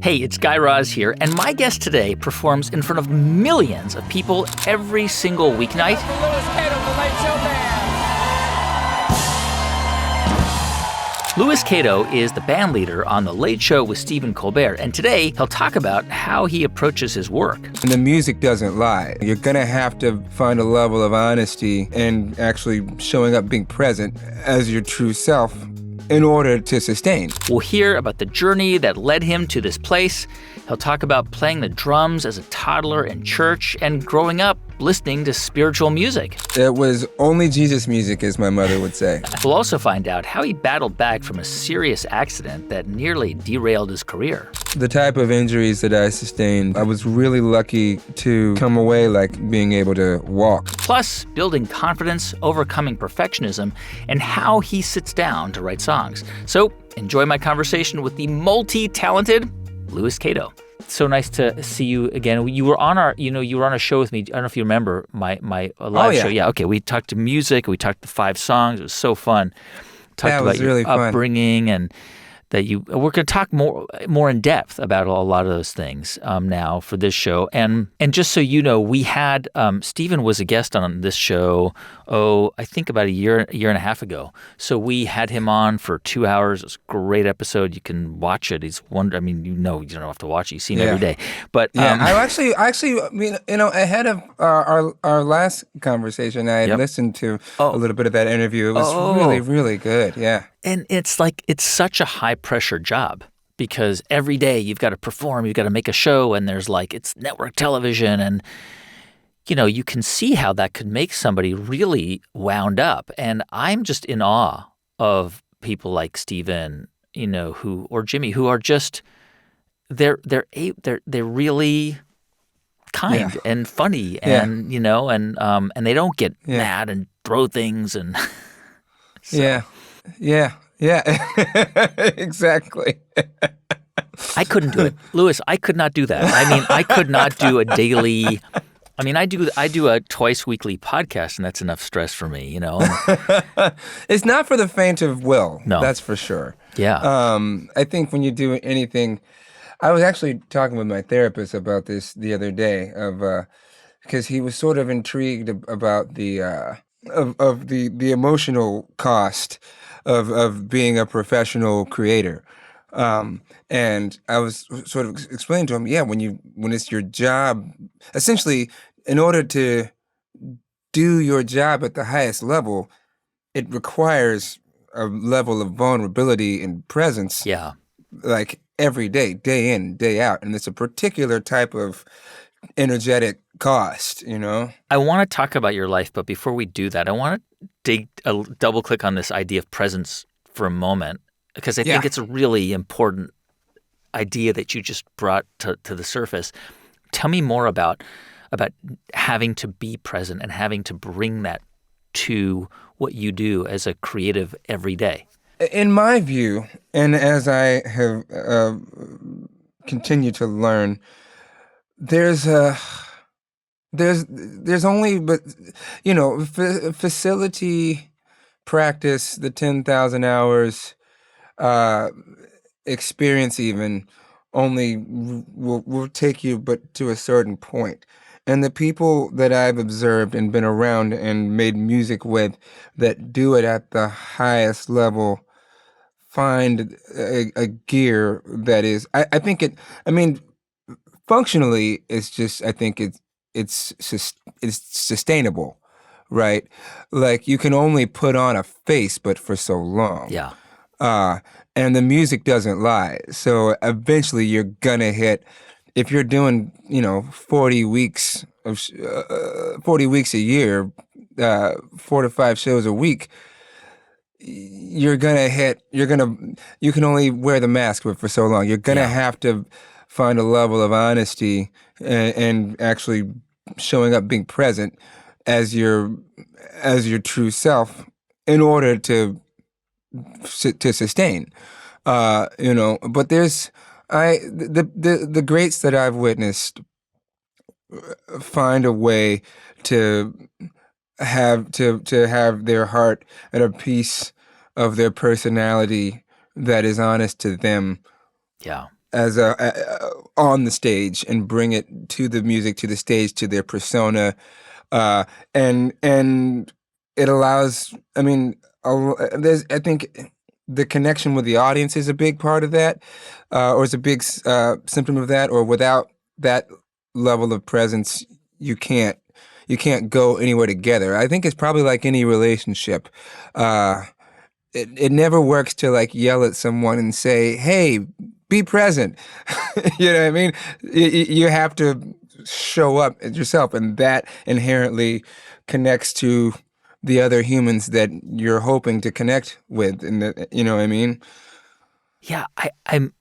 Hey, it's Guy Raz here, and my guest today performs in front of millions of people every single weeknight. Louis Cato is the band leader on The Late Show with Stephen Colbert, and today he'll talk about how he approaches his work. And the music doesn't lie. You're gonna have to find a level of honesty and actually showing up, being present as your true self in order to sustain. We'll hear about the journey that led him to this place. He'll talk about playing the drums as a toddler in church and growing up listening to spiritual music. It was only Jesus music, as my mother would say. We'll also find out how he battled back from a serious accident that nearly derailed his career. The type of injuries that I sustained, I was really lucky to come away like being able to walk. Plus, building confidence, overcoming perfectionism, and how he sits down to write songs. So, enjoy my conversation with the multi-talented Louis Cato. So nice to see you again. You were on a show with me. I don't know if you remember my live show. Yeah, okay. We talked to music. We talked to 5 songs. It was so fun. Talked about your upbringing and that we're going to talk more in depth about a lot of those things now for this show. And just so you know, we had Stephen was a guest on this show, I think about a year and a half ago. So we had him on for 2 hours. It was a great episode. You can watch it. He's wonderful. I mean, you don't have to watch it. You see him every day. But I actually, ahead of our last conversation, I had listened to a little bit of that interview. It was really, really good. Yeah. And it's such a high-pressure job because every day you've got to perform, you've got to make a show, and it's network television, and, you can see how that could make somebody really wound up. And I'm just in awe of people like Stephen, or Jimmy, who are just, they're really kind and funny and, and they don't get mad and throw things and so. Yeah, exactly. I couldn't do it. Louis, I could not do that. I mean, I could not do a daily, I do a twice weekly podcast, and that's enough stress for me, It's not for the faint of will. No. That's for sure. Yeah. I think when you do anything, I was actually talking with my therapist about this the other day because he was sort of intrigued about the emotional cost of being a professional creator. And I was sort of explaining to him, when it's your job, essentially, in order to do your job at the highest level, it requires a level of vulnerability and presence. Yeah. Like every day, day in, day out. And it's a particular type of energetic cost, I want to talk about your life, but before we do that, I want to double click on this idea of presence for a moment, because I think it's a really important idea that you just brought to the surface. Tell me more about having to be present and having to bring that to what you do as a creative every day. In my view, and as I have continued to learn, there's only, facility practice, the 10,000 hours, experience even only will take you but to a certain point. And the people that I've observed and been around and made music with that do it at the highest level find a gear that is, functionally, it's just, I think it's sustainable, right? Like you can only put on a face, but for so long. Yeah. And the music doesn't lie. So eventually you're gonna hit, if you're doing, 40 weeks a year, 4 to 5 shows a week, you can only wear the mask for so long. You're gonna have to find a level of honesty and actually showing up, being present as your true self in order to sustain. But there's the greats that I've witnessed find a way to have their heart and a piece of their personality that is honest to them. Yeah. as on the stage and bring it to the music, to the stage, to their persona, uh, and it allows. I mean, there's I think the connection with the audience is a big part of that, or is a big symptom of that. Or without that level of presence, you can't you can't go anywhere together. I think it's probably like any relationship. Uh, it never works to like yell at someone and say, "Hey, be present." You know what I mean? You have to show up as yourself, and that inherently connects to the other humans that you're hoping to connect with, and you know what I mean? Yeah, I'm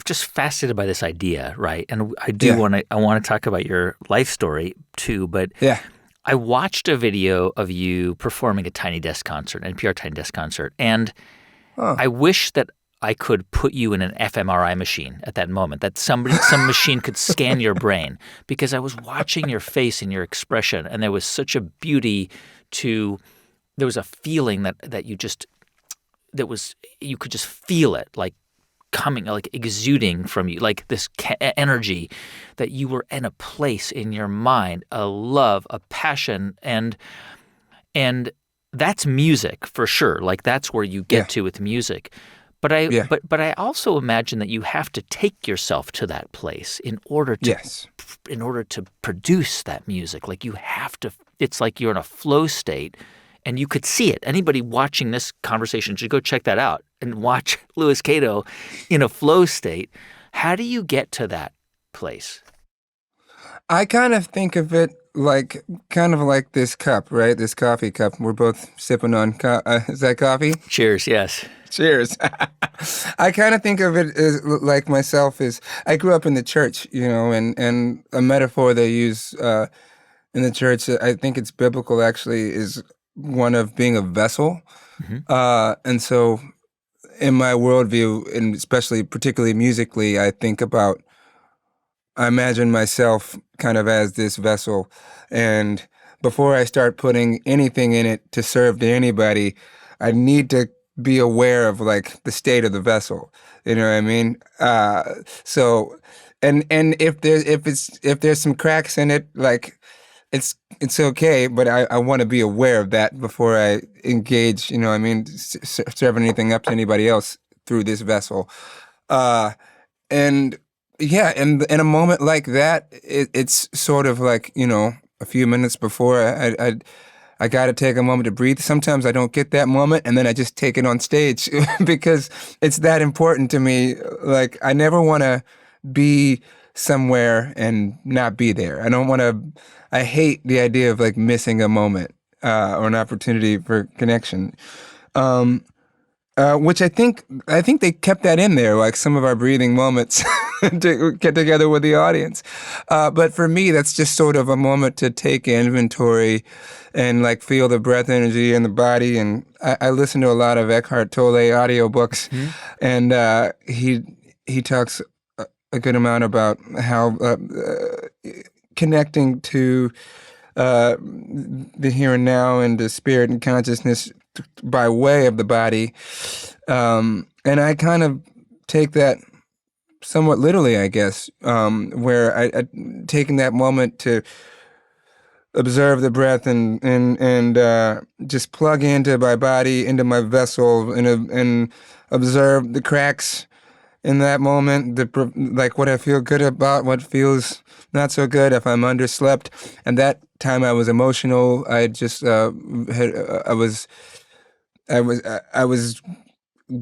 just fascinated by this idea, right? And Yeah, I want to talk about your life story too, but yeah. I watched a video of you performing a Tiny Desk concert, an NPR Tiny Desk concert, and Oh, I wish that I could put you in an fMRI machine at that moment, that some machine could scan your brain, because I was watching your face and your expression, and there was such a beauty to, there was a feeling that you just, that was, you could just feel it, like coming, like exuding from you, like this energy, that you were in a place in your mind, a love, a passion, and that's music for sure. Like that's where you yeah, get to with music. yeah. But I also imagine that you have to take yourself to that place Yes. in order to produce that music. Like you have to, it's like you're in a flow state, and you could see it. Anybody watching this conversation should go check that out and watch Louis Cato in a flow state. How do you get to that place? I kind of think of it like kind of like this cup, right? This coffee cup. We're both sipping on is that coffee? Cheers. Yes. Cheers. I kind of think of it as like myself is I grew up in the church, you know, and a metaphor they use in the church, I think it's biblical actually, is one of being a vessel. Hmm. And so in my worldview, and especially particularly musically, I imagine myself kind of as this vessel. And before I start putting anything in it to serve to anybody, I need to be aware of like the state of the vessel. You know what I mean? So, and if there's some cracks in it, like it's okay, but I want to be aware of that before I engage. You know what I mean? Serving anything up to anybody else through this vessel. Uh, and yeah, and in a moment like that, it's sort of like, you know, a few minutes before I got to take a moment to breathe. Sometimes I don't get that moment, and then I just take it on stage because it's that important to me. Like I never want to be somewhere and not be there. I don't want to. I hate the idea of like missing a moment or an opportunity for connection. Um, which I think they kept that in there, like some of our breathing moments to get together with the audience. But for me, that's just sort of a moment to take inventory and like feel the breath energy in the body. And I listen to a lot of Eckhart Tolle audiobooks, Hmm. and he talks a good amount about how connecting to the here and now and the spirit and consciousness by way of the body. And I kind of take that somewhat literally, I guess, where I taking that moment to observe the breath and just plug into my body, into my vessel, and observe the cracks in that moment, like what I feel good about, what feels not so good, if I'm underslept. And that time I was emotional. I just I was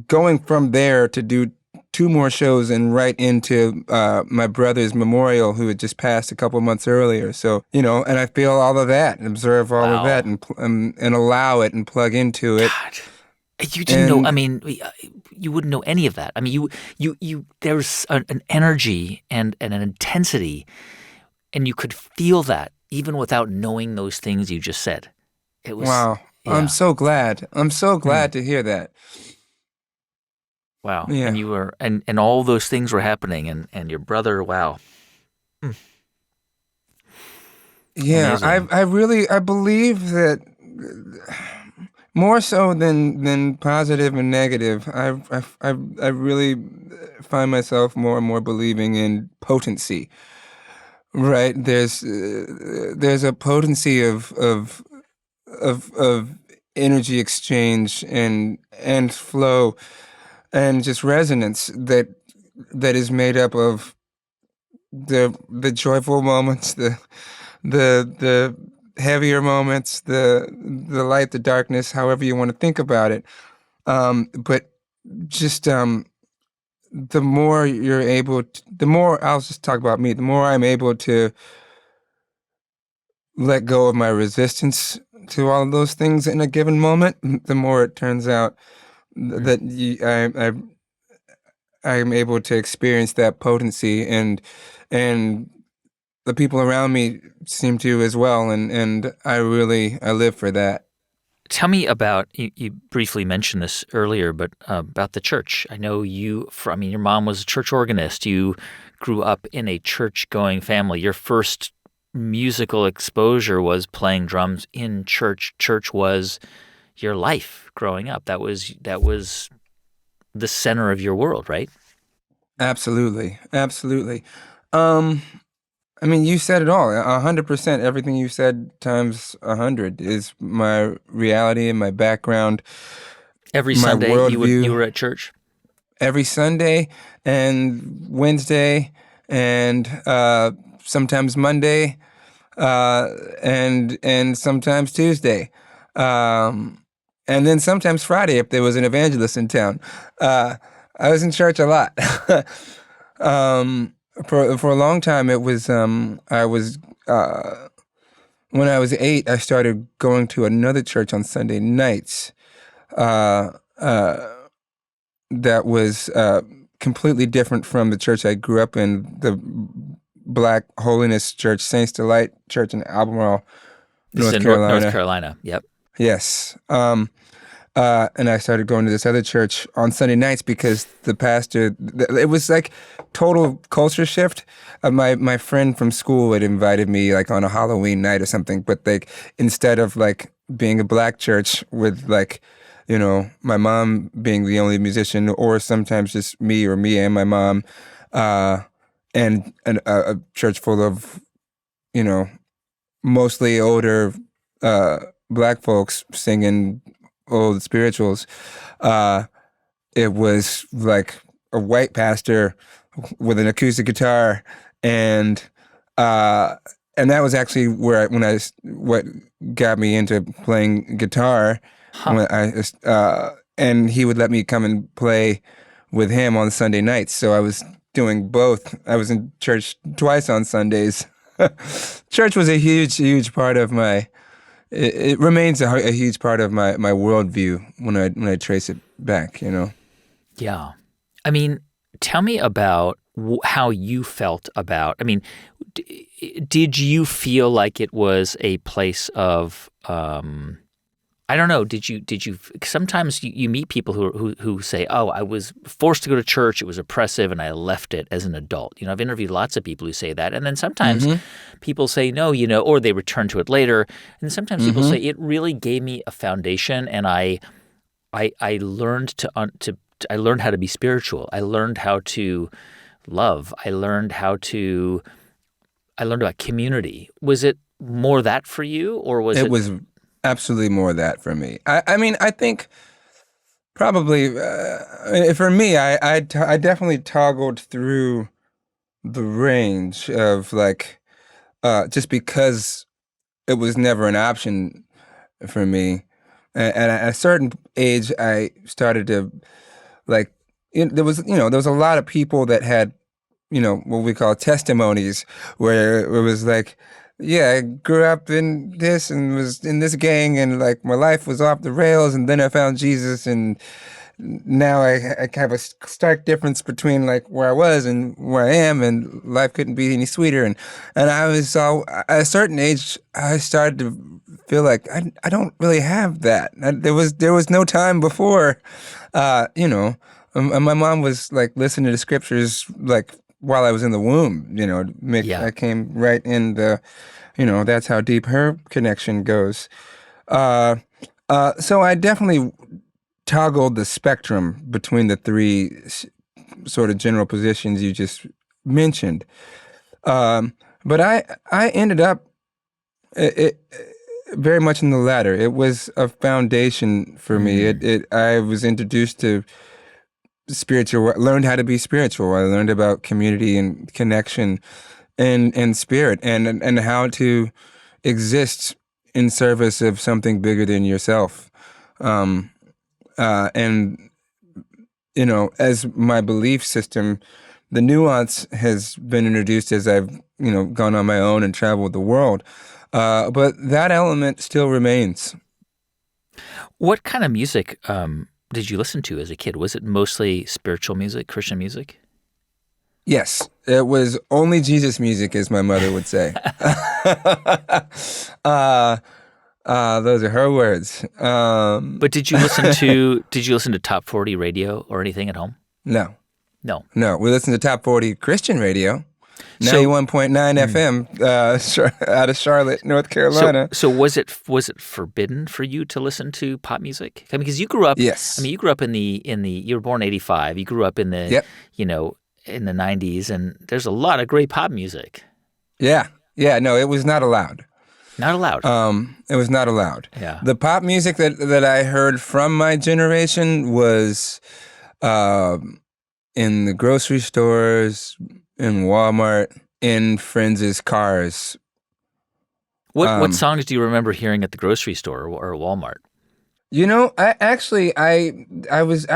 going from there to do two more shows and right into my brother's memorial, who had just passed a couple months earlier. So, you know, and I feel all of that and observe all of that Wow. and allow it and plug into it. God. You didn't know. I And mean, you wouldn't know any of that. I mean, there's an energy and an intensity, and you could feel that even without knowing those things you just said. It was, wow, I'm yeah. so glad. I'm so Hmm. glad to hear that. Wow. And Yeah. you were, and all those things were happening, and your brother, wow. Hmm. Yeah, Amazing. I really I believe that More so than positive and negative. I really find myself more and more believing in potency. Right? There's a potency of energy exchange and flow and just resonance that is made up of the joyful moments, the heavier moments, the light, the darkness, however you want to think about it. But just the more you're able to, the more I'll just talk about me, the more I'm able to let go of my resistance to all of those things in a given moment, the more it turns out Mm. that I'm able to experience that potency, and the people around me seem to as well, and I live for that. Tell me about, you briefly mentioned this earlier, but about the church. I know your mom was a church organist. You grew up in a church-going family. Your first musical exposure was playing drums in church. Church was your life growing up. That was the center of your world, right? Absolutely, absolutely. Um, I mean, you said it all. 100%. Everything you said times 100 is my reality and my background, Every my Sunday you worldview. were at church. Every Sunday and Wednesday and sometimes Monday and sometimes Tuesday, and then sometimes Friday if there was an evangelist in town. Uh, I was in church a lot. um, for a long time, it was I was when I was 8, I started going to another church on Sunday nights. Uh, uh, that was completely different from the church I grew up in, the Black Holiness Church, Saints Delight Church in Albemarle, This is North in North Carolina. Carolina. Yep. Yes. And I started going to this other church on Sunday nights because the pastor, it was like total culture shift. My friend from school had invited me like on a Halloween night or something, but like instead of like being a black church with like, my mom being the only musician, or sometimes just me or me and my mom, uh, and a church full of, you know, mostly older uh, black folks singing old spirituals. Uh, it was like a white pastor with an acoustic guitar, and uh, and that was actually what got me into playing guitar. Huh. When and he would let me come and play with him on Sunday nights. So I was doing both. I was in church twice on Sundays. Church was a huge, huge part of my. It remains a huge part of my worldview when I trace it back. Yeah. I mean, tell me about how you felt about. I mean, did you feel like it was a place of I don't know. Did you? Sometimes you meet people who say, "Oh, I was forced to go to church. It was oppressive, and I left it as an adult." I've interviewed lots of people who say that, and then sometimes Mm-hmm. people say no, or they return to it later, and sometimes people Mm-hmm. say it really gave me a foundation, and I learned to I learned how to be spiritual. I learned how to love. I learned about community. Was it more that for you, or was It it? was absolutely more of that for me. I mean, I think probably for me, I definitely toggled through the range of like just because it was never an option for me. And at a certain age, I started to like there was a lot of people that had what we call testimonies, where it was like, yeah, I grew up in this and was in this gang, and like my life was off the rails, and then I found Jesus, and now I have a stark difference between like where I was and where I am, and life couldn't be any sweeter. And I was so at a certain age, I started to feel like I don't really have that. There was no time before, uh, you know. My mom was like listening to the scriptures like while I was in the womb. Yeah. I came right in the, that's how deep her connection goes. Uh, So I definitely toggled the spectrum between the three sort of general positions you just mentioned. But I ended up very much in the latter. It was a foundation for me. I was introduced to spiritual, learned how to be spiritual. I learned about community and connection and spirit and how to exist in service of something bigger than yourself. Um, and as my belief system, the nuance has been introduced as I've gone on my own and traveled the world. But that element still remains. What kind of music did you listen to as a kid? Was it mostly spiritual music, Christian music? Yes, it was only Jesus music, as my mother would say. Those are her words. But did you listen to top 40 radio or anything at home? No. No. No, we listen to Top 40 Christian radio, So- 91.9 FM out of Charlotte, North Carolina. So was it forbidden for you to listen to pop music? I mean, because you grew up. Yes. I mean, you grew up in the you were born in '85. You grew up in the Yep. in the '90s, and there's a lot of great pop music. Yeah. No, it was not allowed. Not allowed. It was not allowed. Yeah. The pop music that I heard from my generation was in the grocery stores, in Walmart, in friends' cars. What songs do you remember hearing at the grocery store or Walmart? I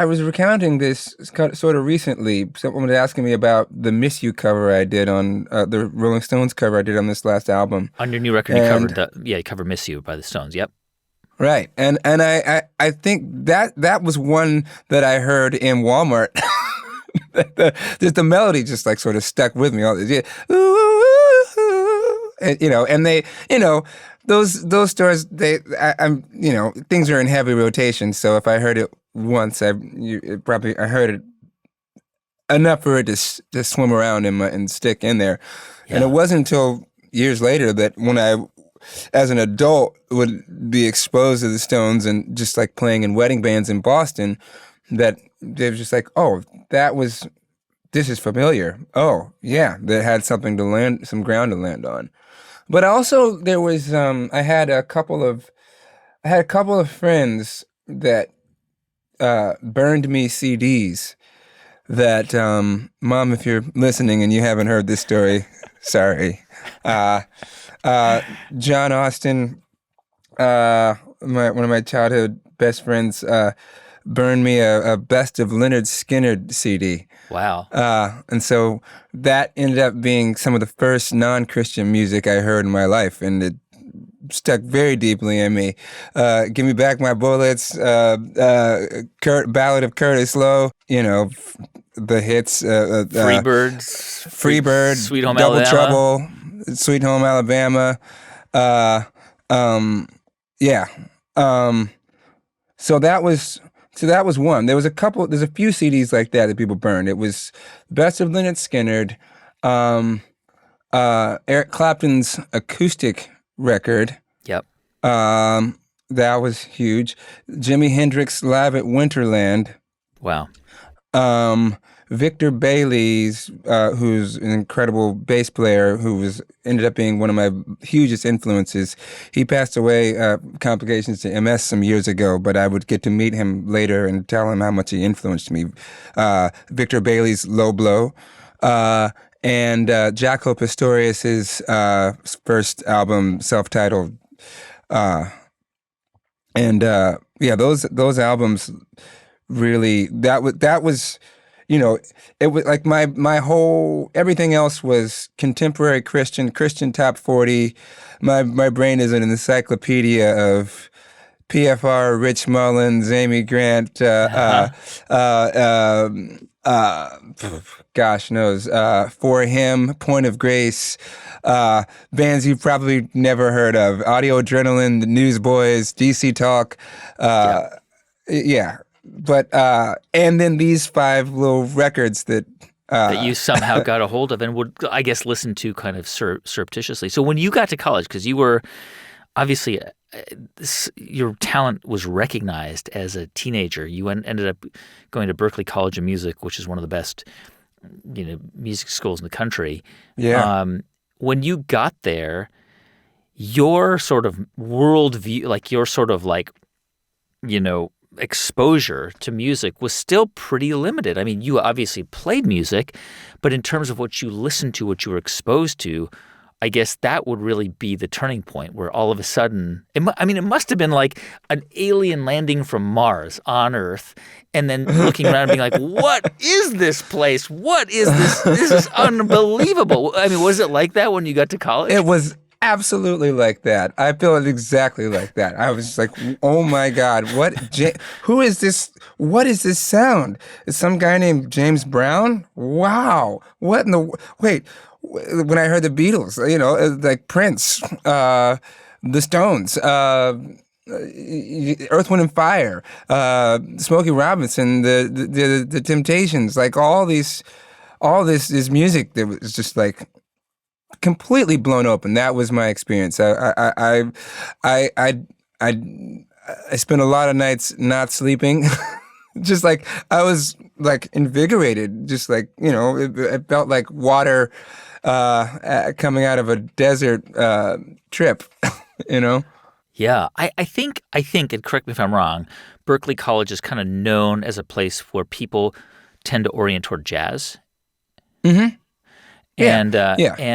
was recounting this sort of recently. Someone was asking me about the "Miss You" cover I did on the Rolling Stones cover I did on this last album. On your new record, you covered "Miss You" by the Stones. Yep. Right, and I think that was one that I heard in Walmart. Just the melody just like sort of stuck with me all this. Yeah. And they, those stores, things are in heavy rotation. So if I heard it once, I heard it enough for it to swim around and stick in there. Yeah. And it wasn't until years later that when I, as an adult, would be exposed to the Stones and just like playing in wedding bands in Boston, that they were just like, oh, this is familiar. Oh, yeah, that had some ground to land on. But also there was, I had a couple of friends that burned me CDs that, Mom, if you're listening and you haven't heard this story, sorry. John Austin, one of my childhood best friends, burned me a Best of Lynyrd Skynyrd CD. Wow. And so that ended up being some of the first non-Christian music I heard in my life, and it stuck very deeply in me. Give Me Back My Bullets, Ballad of Curtis Lowe, the hits. Freebird, Sweet Home Double Alabama. Trouble, Sweet Home Alabama. Yeah. So that was one. There's a few CDs like that people burned. It was Best of Lynyrd Skynyrd, Eric Clapton's acoustic record. Yep. That was huge. Jimi Hendrix Live at Winterland. Wow. Victor Bailey's, who's an incredible bass player, ended up being one of my hugest influences. He passed away, complications to MS some years ago, but I would get to meet him later and tell him how much he influenced me. Victor Bailey's Low Blow, and Jaco Pastorius's first album, self-titled, those albums really that was. It was like my whole, everything else was contemporary Christian top 40. My brain is an encyclopedia of PFR, Rich Mullins, Amy Grant, gosh knows, For Him, Point of Grace, bands you've probably never heard of, Audio Adrenaline, The Newsboys, DC Talk, yeah. But and then these 5 little records that you somehow got a hold of and would, I guess, listen to kind of surreptitiously. So when you got to college, because you were obviously your talent was recognized as a teenager. You ended up going to Berklee College of Music, which is one of the best, music schools in the country. Yeah. When you got there, your sort of worldview, like your sort of like, exposure to music was still pretty limited. I mean, you obviously played music, but in terms of what you listened to, what you were exposed to, I guess that would really be the turning point where all of a sudden, it must have been like an alien landing from Mars on Earth and then looking around and being like, what is this place? What is this? This is unbelievable. I mean, was it like that when you got to college? It was absolutely like that. I feel it exactly like that. I was just like, oh my God, who is this? What is this sound? Is some guy named James Brown? Wow. What in the, wait, when I heard the Beatles, like Prince, the Stones, Earth, Wind and Fire, Smokey Robinson, the Temptations, like all this music that was just like completely blown open. That was my experience. I spent a lot of nights not sleeping. Just like I was like invigorated, just like, it felt like water coming out of a desert trip, Yeah, I think, and correct me if I'm wrong, Berklee College is kind of known as a place where people tend to orient toward jazz. Mm-hmm. And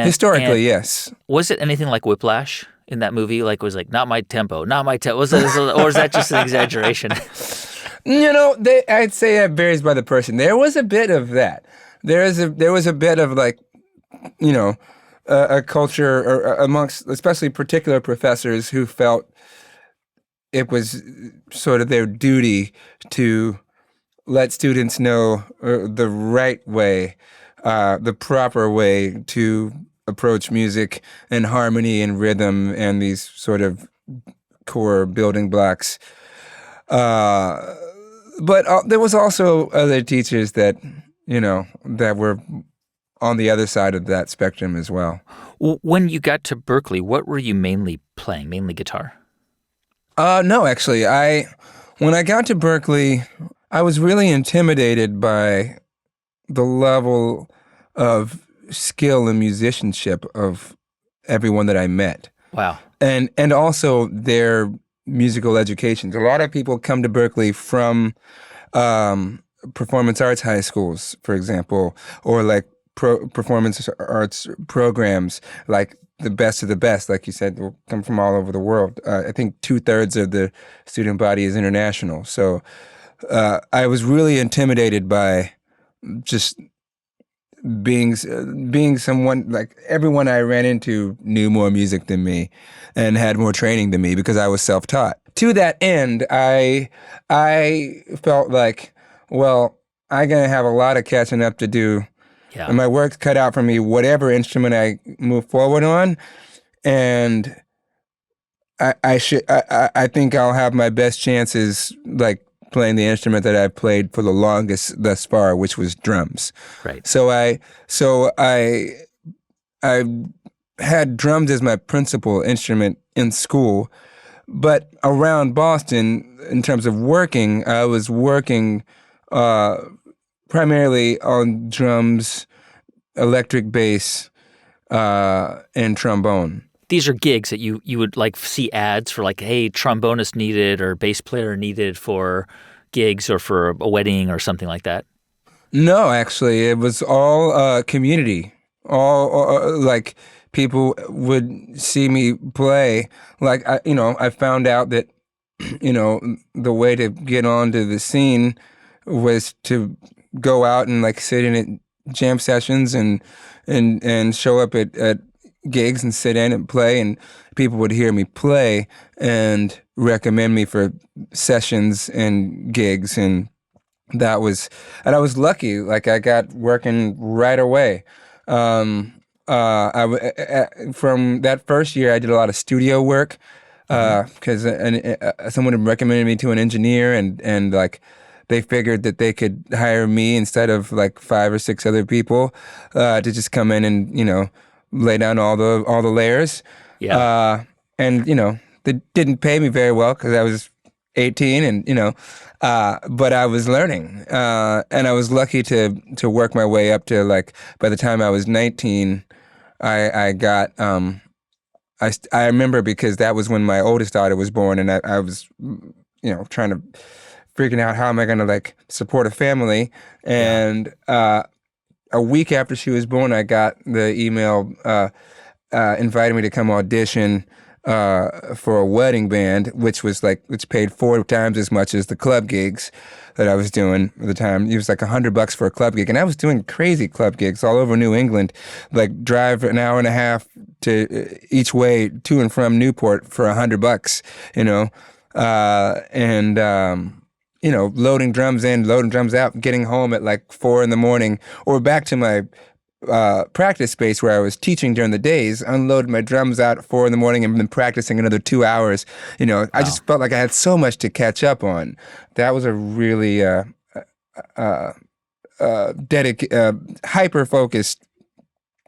historically, yes. Was it anything like Whiplash in that movie? Like, was like, not my tempo, not my tempo. Or is that just an exaggeration? I'd say that varies by the person. There was a bit of that. There was a bit of like, a culture or amongst especially particular professors who felt it was sort of their duty to let students know the right way, the proper way to approach music and harmony and rhythm and these sort of core building blocks. But there was also other teachers that, that were on the other side of that spectrum as well. When you got to Berklee, what were you mainly playing? Mainly guitar? No, actually, when I got to Berklee, I was really intimidated by the level of skill and musicianship of everyone that I met. Wow. And also their musical educations. A lot of people come to Berklee from performance arts high schools, for example, or like performance arts programs, like the best of the best, like you said, will come from all over the world. I think 2/3 of the student body is international. So I was really intimidated by just being someone, like everyone I ran into knew more music than me and had more training than me because I was self-taught. To that end, I felt like, well, I'm going to have a lot of catching up to do. Yeah. And my work's cut out for me, whatever instrument I move forward on. And I think I'll have my best chances, like, playing the instrument that I've played for the longest thus far, which was drums. Right. So I had drums as my principal instrument in school, but around Boston, in terms of working, I was working primarily on drums, electric bass, and trombone. These are gigs that you would like see ads for, like, hey, trombonist needed or bass player needed for gigs or for a wedding or something like that? No, actually, it was all community. All like people would see me play. Like I found out that the way to get onto the scene was to go out and like sit in at jam sessions and show up at gigs and sit in and play, and people would hear me play and recommend me for sessions and gigs, and I was lucky. Like I got working right away. From that first year, I did a lot of studio work because someone had recommended me to an engineer, and like they figured that they could hire me instead of like 5 or 6 other people to just come in and lay down all the layers. Yeah. And They didn't pay me very well because I was 18, and but I was learning, and I was lucky to work my way up to, like, by the time I was 19, I got I remember because that was when my oldest daughter was born, and I was trying to figuring out how am I going to, like, support a family, Yeah. and a week after she was born, I got the email inviting me to come audition for a wedding band, which paid 4 times as much as the club gigs that I was doing at the time. It was like $100 for a club gig, and I was doing crazy club gigs all over New England, like drive an hour and a half to each way to and from Newport for $100, and loading drums in, loading drums out, getting home at like 4 in the morning, or back to my practice space where I was teaching during the days, unload my drums out at 4 in the morning, and then practicing another 2 hours. I Wow. just felt like I had so much to catch up on. That was a really hyper focused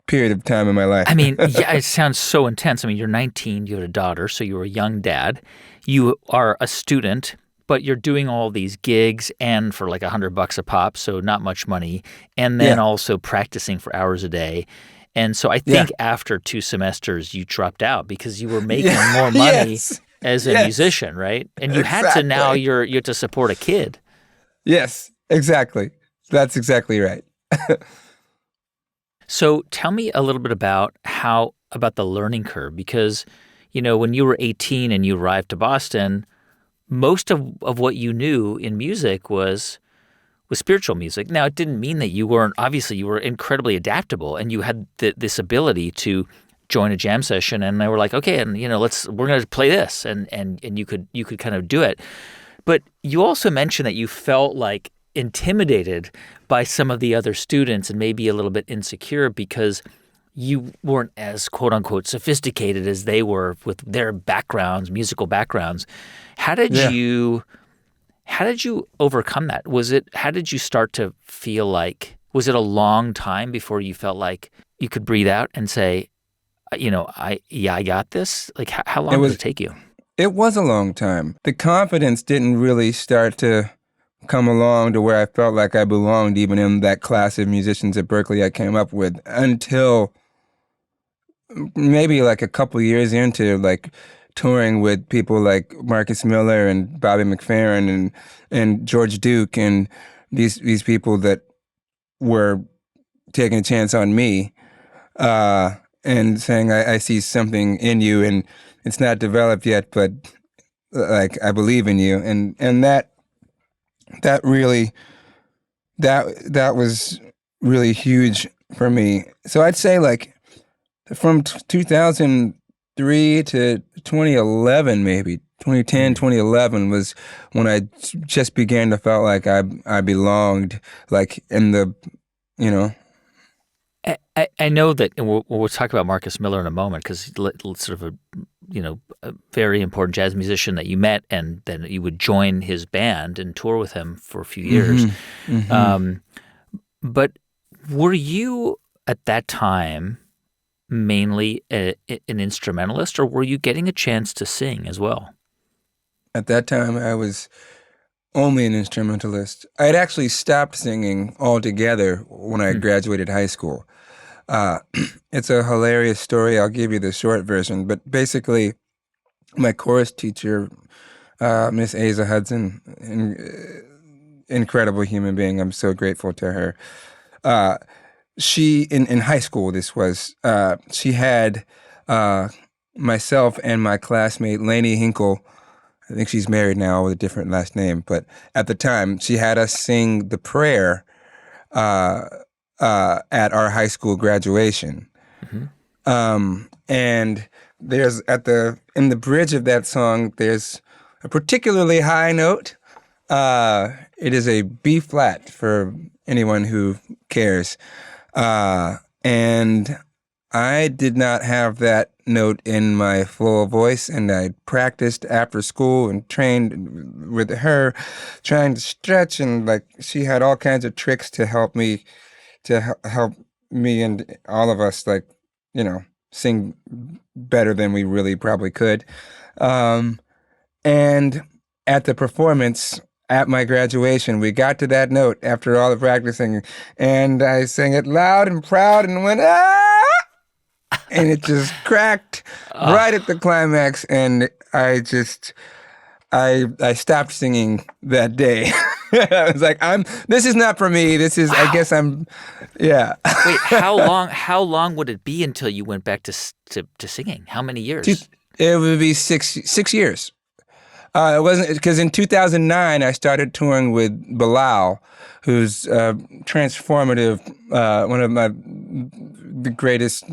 period of time in my life. I mean, yeah, it sounds so intense. I mean, you're 19, you had a daughter, so you're a young dad. You are a student, but you're doing all these gigs and for like $100 a pop, so not much money, and then Yeah, also practicing for hours a day. And so I yeah, think after 2 semesters, you dropped out because you were making yeah, more money yes, as a yes, musician, right? And you had to now exactly. you have to support a kid. Yes, exactly. That's exactly right. So tell me a little bit about the learning curve because when you were 18 and you arrived to Boston, most of what you knew in music was spiritual music. Now, it didn't mean that you weren't obviously you were incredibly adaptable and you had this ability to join a jam session and they were like, okay, and we're going to play this and you could kind of do it. But you also mentioned that you felt like intimidated by some of the other students and maybe a little bit insecure because you weren't as quote unquote sophisticated as they were with their backgrounds, musical backgrounds. How did Yeah. you how did you overcome that? How did you start to feel like was it a long time before you felt like you could breathe out and say, I got this? Like how It long did was it take you? it was a long time. The confidence didn't really start to come along to where I felt like I belonged, even in that class of musicians at Berklee I came up with, until maybe like a couple years into, like, touring with people like Marcus Miller and Bobby McFerrin and George Duke and these people that were taking a chance on me, and saying, I see something in you, and it's not developed yet, but, like, I believe in you, and that really that was really huge for me. So I'd say, like, from 2003 to 2011, maybe 2010, Mm. 2011 was when I just began to felt like I belonged, like, in the, you know. I know that, and we'll talk about Marcus Miller in a moment because he's sort of a very important jazz musician that you met, and then you would join his band and tour with him for a few years. Hmm. Hmm. Um, but were you at that time mainly an instrumentalist, or were you getting a chance to sing as well? At that time, I was only an instrumentalist. I had actually stopped singing altogether when I Hmm. graduated high school. Uh, it's a hilarious story. I'll give you the short version. But basically, my chorus teacher, Miss Asa Hudson, incredible human being. I'm so grateful to her. Uh, she, in high school, she had uh, myself and my classmate, Lainey Hinkle. I think she's married now with a different last name. But at the time, she had us sing the prayer uh, at our high school graduation. Hmm. And there's in the bridge of that song, there's a particularly high note. It is a B flat for anyone who cares. And I did not have that note in my full voice, and I practiced after school and trained with her, trying to stretch, and, like, she had all kinds of tricks to help me and all of us, like, you know, sing better than we really probably could. Um, and at the performance at my graduation, we got to that note after all the practicing, and I sang it loud and proud and went, ah! And it just cracked right at the climax, and I stopped singing that day. I was like, this is not for me. This is, I guess yeah. Wait, how long would it be until you went back to singing? How many years? It would be 6 years. It wasn't because in 2009 I started touring with Bilal, who's transformative, one of the greatest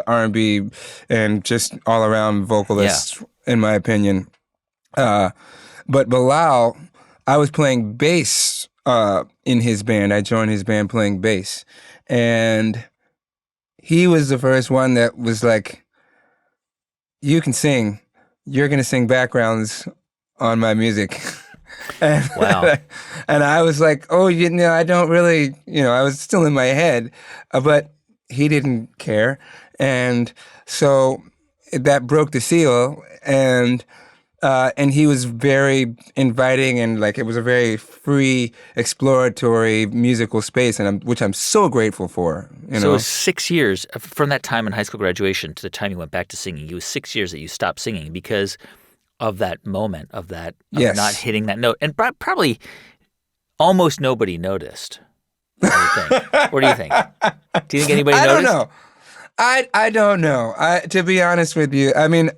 R&B and just all around vocalists, in my opinion. But Bilal, I was playing bass in his band. I joined his band playing bass, and he was the first one that was like, "You can sing. You're gonna sing backgrounds on my music." And, wow. And I was like, "Oh, I don't really," I was still in my head, but he didn't care, and so that broke the seal, and he was very inviting, and like it was a very free, exploratory musical space, and which I'm so grateful for. So it was 6 years from that time in high school graduation to the time you went back to singing. It was 6 years that you stopped singing because of that moment of not hitting that note, and probably almost nobody noticed. What do you think? Do you think anybody noticed? I don't know. I don't know. To be honest with you, I mean,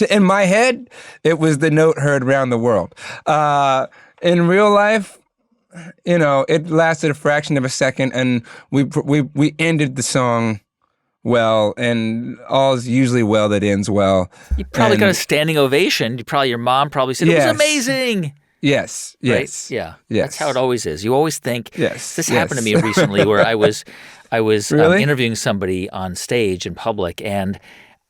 in my head, it was the note heard around the world. In real life, it lasted a fraction of a second, and we ended the song well, and all's usually well that ends well. You probably got a standing ovation. Your mom probably said, "It was amazing." Yes. Right? Yeah. Yes. That's how it always is. You always think. Yes. This happened to me recently, where I was Really? interviewing somebody on stage in public, and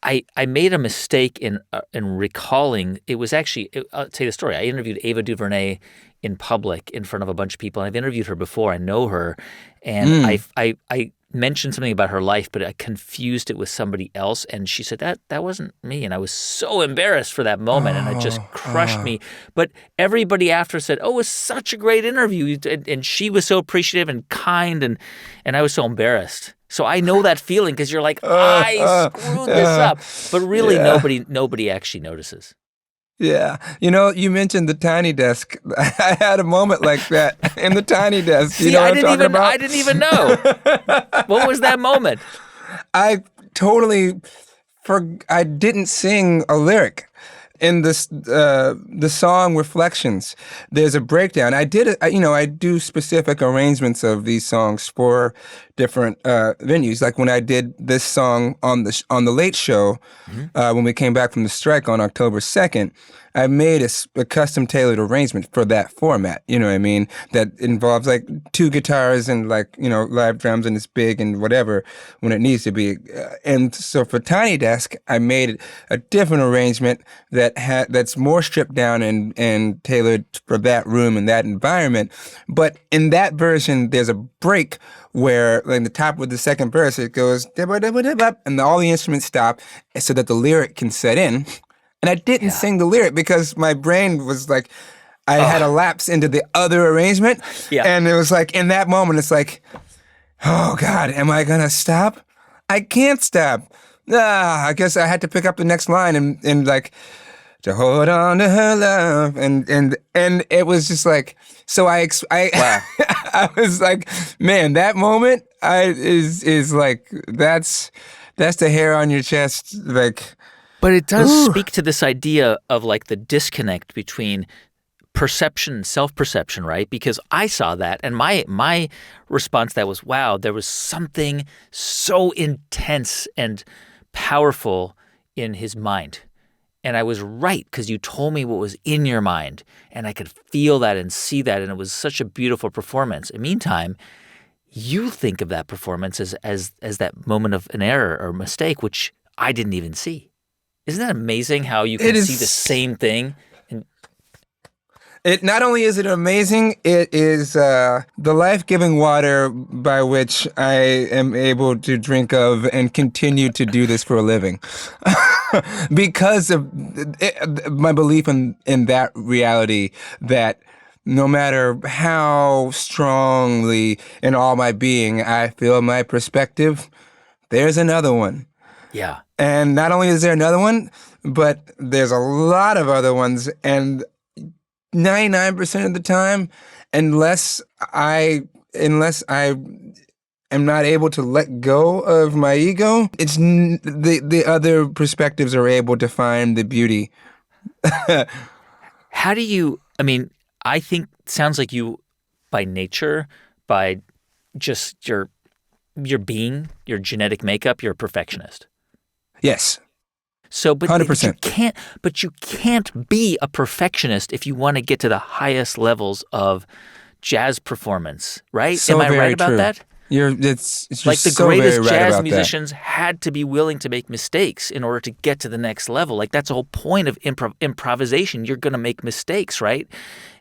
I made a mistake in recalling. It was actually, I'll tell you the story. I interviewed Ava DuVernay in public in front of a bunch of people. And I've interviewed her before. I know her, and I mentioned something about her life, but I confused it with somebody else, and she said that wasn't me, and I was so embarrassed for that moment, and it just crushed me. But everybody after said, "Oh, it was such a great interview," and she was so appreciative and kind, and I was so embarrassed. So I know that feeling because you're like, I screwed this up, but really nobody actually notices. Yeah. You mentioned the tiny desk. I had a moment like that in the tiny desk. See, You know what I'm talking about? I didn't even know. What was that moment? I totally I didn't sing a lyric in this the song Reflections. There's a breakdown. I do specific arrangements of these songs for different venues. Like when I did this song on the Late Show, when we came back from the strike on October 2nd, I made a custom tailored arrangement for that format. You know what I mean? That involves like two guitars and like, live drums, and it's big and whatever when it needs to be. And so for Tiny Desk, I made a different arrangement that's more stripped down and tailored for that room and that environment. But in that version, there's a break where like, in the top of the second verse, it goes, and all the instruments stop so that the lyric can set in. And I didn't sing the lyric because my brain was like, I had a lapse into the other arrangement. Yeah. And it was like, in that moment, it's like, oh God, am I going to stop? I can't stop. I guess I had to pick up the next line and like, to hold on to her love. And it was just like, so I I was like, man, that moment is like, that's the hair on your chest. Like, but it does speak to this idea of like the disconnect between perception and self-perception, right? Because I saw that, and my response to that was, wow, there was something so intense and powerful in his mind. And I was right, because you told me what was in your mind, and I could feel that and see that, and it was such a beautiful performance. In the meantime, you think of that performance as that moment of an error or mistake, which I didn't even see. Isn't that amazing how you can see the same thing? It not only is it amazing, it is the life-giving water by which I am able to drink of and continue to do this for a living. Because of my belief in that reality that no matter how strongly in all my being I feel my perspective, there's another one. Yeah. And not only is there another one, but there's a lot of other ones. And 99% of the time, unless I am not able to let go of my ego, the other perspectives are able to find the beauty. How do you, I mean, I think sounds like you by nature, by just your being, your genetic makeup, you're a perfectionist. Yes. So, but 100%. But you can't be a perfectionist if you want to get to the highest levels of jazz performance, right? So Am I very right about true. that? You're Like the so very greatest right jazz about musicians had to be willing to make mistakes in order to get to the next level. Like that's the whole point of improvisation. You're going to make mistakes, right?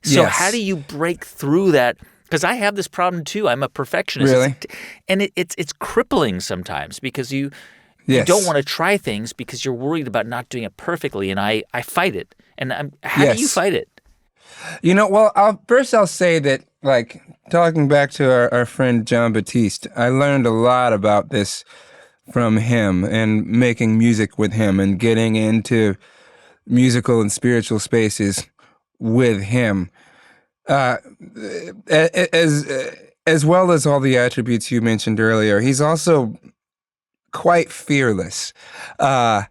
So Yes. how do you break through that? Because I have this problem too. I'm a perfectionist. Really? And it's crippling sometimes because you Yes. don't want to try things because you're worried about not doing it perfectly. And I fight it. And how do you Yes. fight it? Well, I'll say that, like, talking back to our friend Jon Batiste, I learned a lot about this from him and making music with him and getting into musical and spiritual spaces with him. Uh, as well as all the attributes you mentioned earlier, he's also quite fearless, quite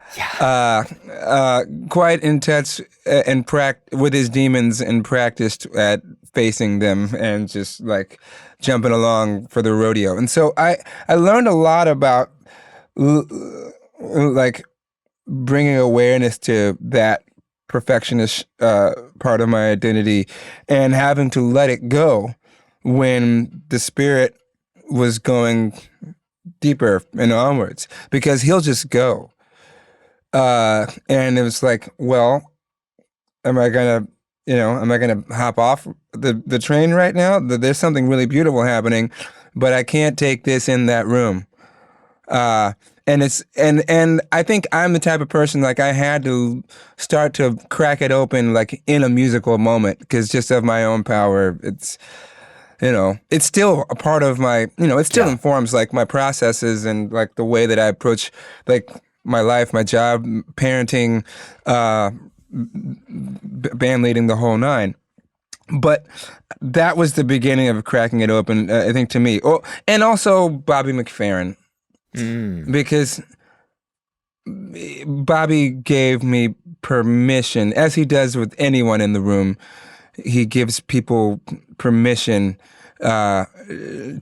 in touch and with his demons and practiced at facing them and just like jumping along for the rodeo. And so I learned a lot about like bringing awareness to that perfectionist part of my identity and having to let it go when the spirit was going deeper and onwards, because he'll just go. And it was like, well, am I gonna hop off the train right now? There's something really beautiful happening, but I can't take this in that room. And I think I'm the type of person, like, I had to start to crack it open like in a musical moment, because just of my own power, it's still a part of my, it still informs like my processes and like the way that I approach like my life, my job, parenting, band leading, the whole nine. But that was the beginning of cracking it open, I think, to me. Oh, and also Bobby McFerrin, because Bobby gave me permission, as he does with anyone in the room. He gives people permission to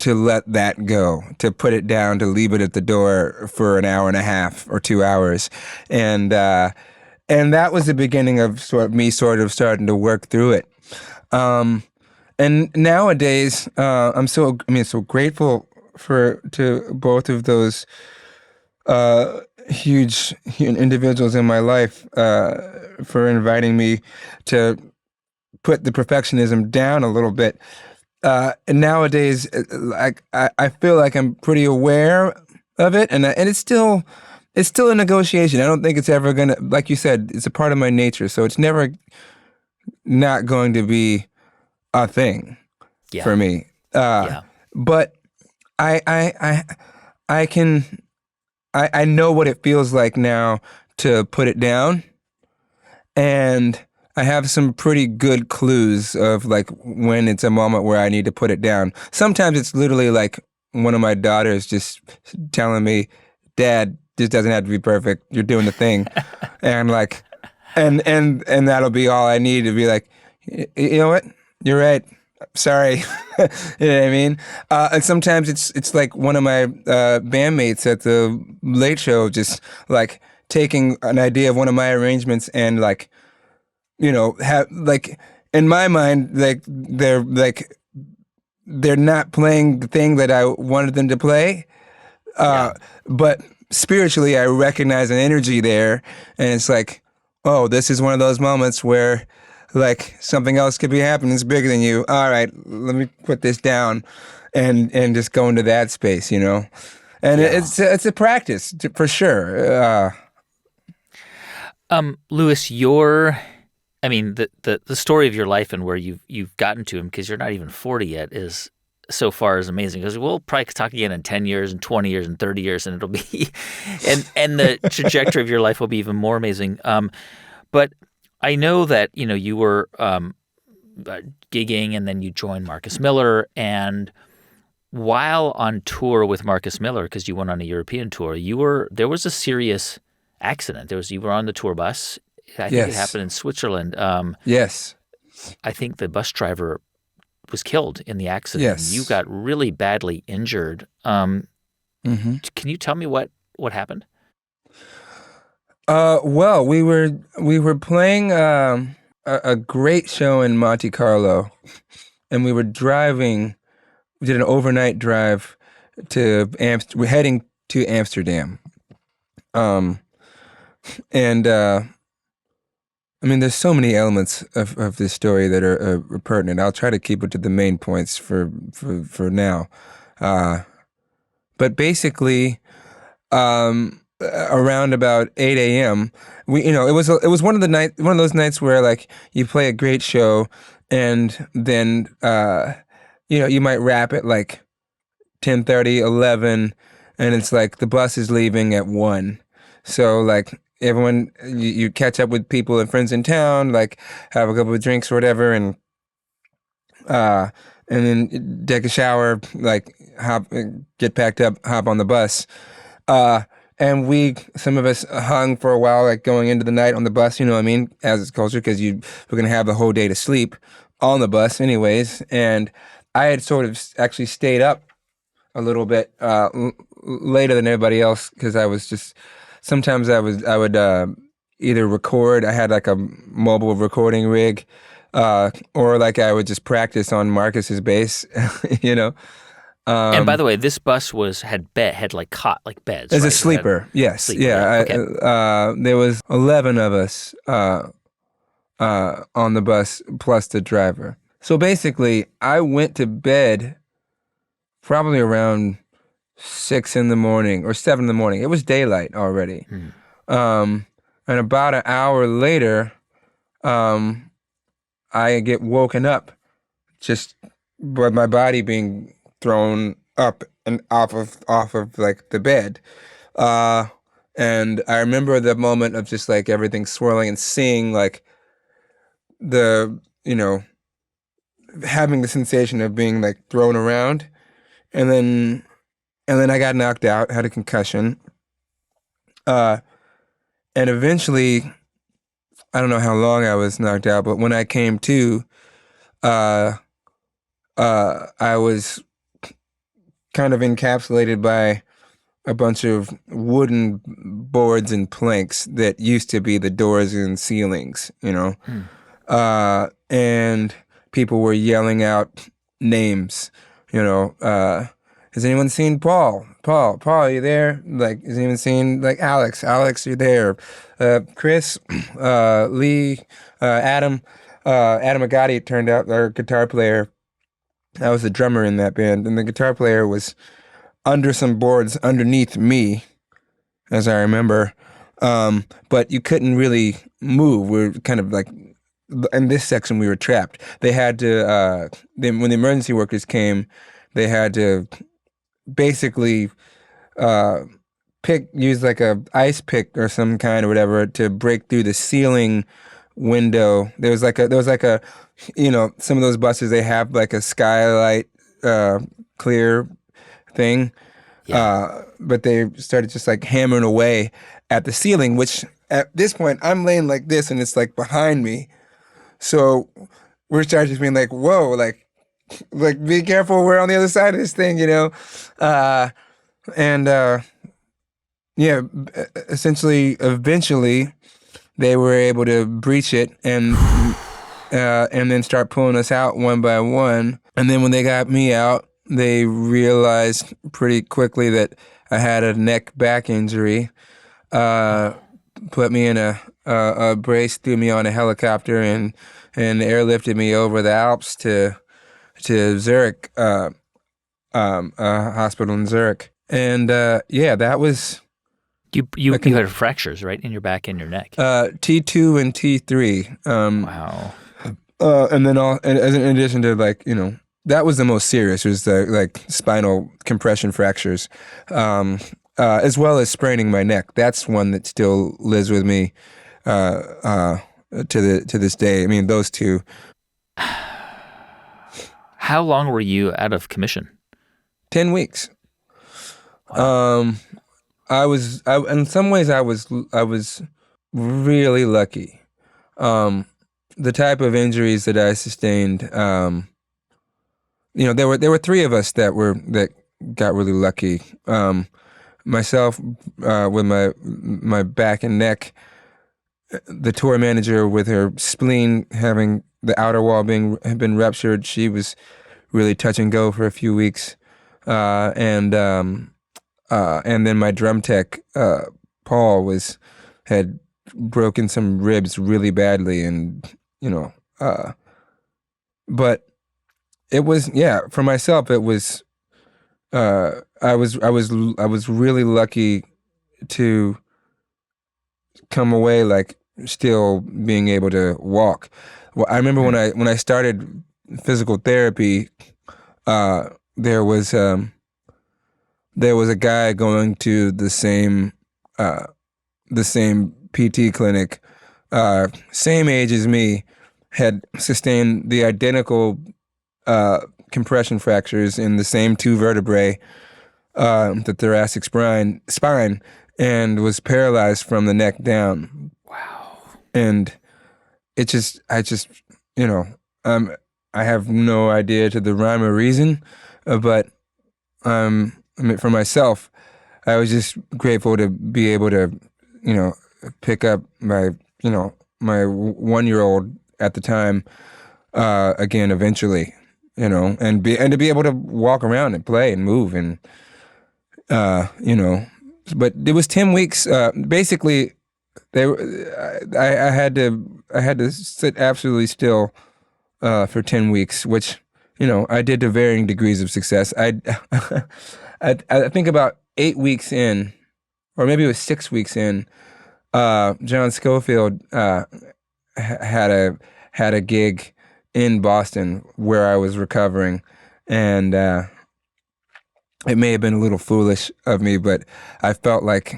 let that go, to put it down, to leave it at the door for an hour and a half or 2 hours, and that was the beginning of me starting to work through it. And nowadays, I'm so grateful to both of those huge individuals in my life for inviting me to put the perfectionism down a little bit. And nowadays, I feel like I'm pretty aware of it, and it's still a negotiation. I don't think it's ever gonna, like you said, it's a part of my nature, so it's never not going to be a thing for me. But I know what it feels like now to put it down, and I have some pretty good clues of like when it's a moment where I need to put it down. Sometimes it's literally like one of my daughters just telling me, "Dad, this doesn't have to be perfect. You're doing the thing," and like, and that'll be all I need to be like, you know what? You're right. Sorry. You know what I mean? And sometimes it's like one of my bandmates at the Late Show just like taking an idea of one of my arrangements and like, have like, in my mind, like they're not playing the thing that I wanted them to play, but spiritually I recognize an energy there, and it's like, oh, this is one of those moments where like something else could be happening. It's bigger than you. All right, let me put this down, and just go into that space, And Yeah. it's a practice for sure. Lewis, I mean, the story of your life and where you've gotten to, because you're not even 40 yet, is so far is amazing. Because we'll probably talk again in 10 years and 20 years and 30 years, and it'll be, and the trajectory of your life will be even more amazing. But I know that you were gigging, and then you joined Marcus Miller, and while on tour with Marcus Miller, because you went on a European tour, there was a serious accident. You were on the tour bus. I think it Yes. happened in Switzerland. Yes. I think the bus driver was killed in the accident. Yes. You got really badly injured. Mm-hmm. Can you tell me what happened? Well, we were playing a great show in Monte Carlo, and we were driving. We did an overnight drive to We're heading to Amsterdam. And I mean, there's so many elements of this story that are pertinent. I'll try to keep it to the main points for now. But basically, around about 8 a.m., it was one of those nights where like you play a great show, and then you might wrap at like 10:30, 11, and it's like the bus is leaving at 1. So like everyone, you catch up with people and friends in town, like have a couple of drinks or whatever, and then take a shower, like get packed up, hop on the bus. And some of us hung for a while, like going into the night on the bus, you know what I mean, as it's culture, because we're going to have the whole day to sleep on the bus anyways. And I had sort of actually stayed up a little bit later than everybody else, because sometimes I would either record. I had like a mobile recording rig, or like I would just practice on Marcus's bass, you know. And by the way, this bus had like cot, like beds. As right? a sleeper, yes, Sleeper, yeah. yeah. Okay. There was 11 of us on the bus plus the driver. So basically, I went to bed probably around 6 in the morning or 7 in the morning. It was daylight already. And about an hour later, I get woken up just by my body being thrown up and off of like the bed. And I remember the moment of just like everything swirling and seeing like having the sensation of being like thrown around. And then I got knocked out, had a concussion. And eventually, I don't know how long I was knocked out, but when I came to, I was kind of encapsulated by a bunch of wooden boards and planks that used to be the doors and ceilings, and people were yelling out names, has anyone seen Paul? Paul, are you there? Like, has anyone seen, like, Alex? Alex, you there? Chris, Lee, Adam Agati, it turned out, our guitar player. I was the drummer in that band, and the guitar player was under some boards underneath me, as I remember. But you couldn't really move. We were kind of like, in this section, we were trapped. They had to, when the emergency workers came, they had to basically use like a ice pick or some kind or whatever to break through the ceiling window. There was like a some of those buses, they have like a skylight clear thing. Yeah. But they started just like hammering away at the ceiling, which at this point I'm laying like this and it's like behind me. So we're starting just being like, whoa, like be careful, we're on the other side of this thing, essentially, eventually, they were able to breach it and then start pulling us out one by one. And then when they got me out, they realized pretty quickly that I had a back injury. Put me in a brace, threw me on a helicopter, and airlifted me over the Alps to Zurich, hospital in Zurich. And yeah, that was You had fractures, right, in your back and your neck. T2 and T3. Wow. And then in addition to that was the most serious, was the spinal compression fractures, as well as spraining my neck. That's one that still lives with me to this day. I mean, those two. How long were you out of commission? 10 weeks. Wow. In some ways I was really lucky. The type of injuries that I sustained, there were three of us that got really lucky. Myself, with my back and neck, the tour manager with her spleen having the outer wall had been ruptured. She was really touch and go for a few weeks, and then my drum tech, Paul, had broken some ribs really badly, and but it was, for myself, it was, I was really lucky to come away still being able to walk. Well, I remember when I started physical therapy, there was a guy going to the same PT clinic, same age as me, had sustained the identical compression fractures in the same two vertebrae, the thoracic spine, and was paralyzed from the neck down. Wow. And I have no idea to the rhyme or reason, but for myself, I was just grateful to be able to, pick up my 1-year-old at the time, again, eventually, and to be able to walk around and play and move and, but it was 10 weeks. Basically, I had to sit absolutely still, for 10 weeks, which, I did to varying degrees of success. I think about 8 weeks in, or maybe it was 6 weeks in, John Schofield had a gig in Boston where I was recovering, and it may have been a little foolish of me, but I felt like,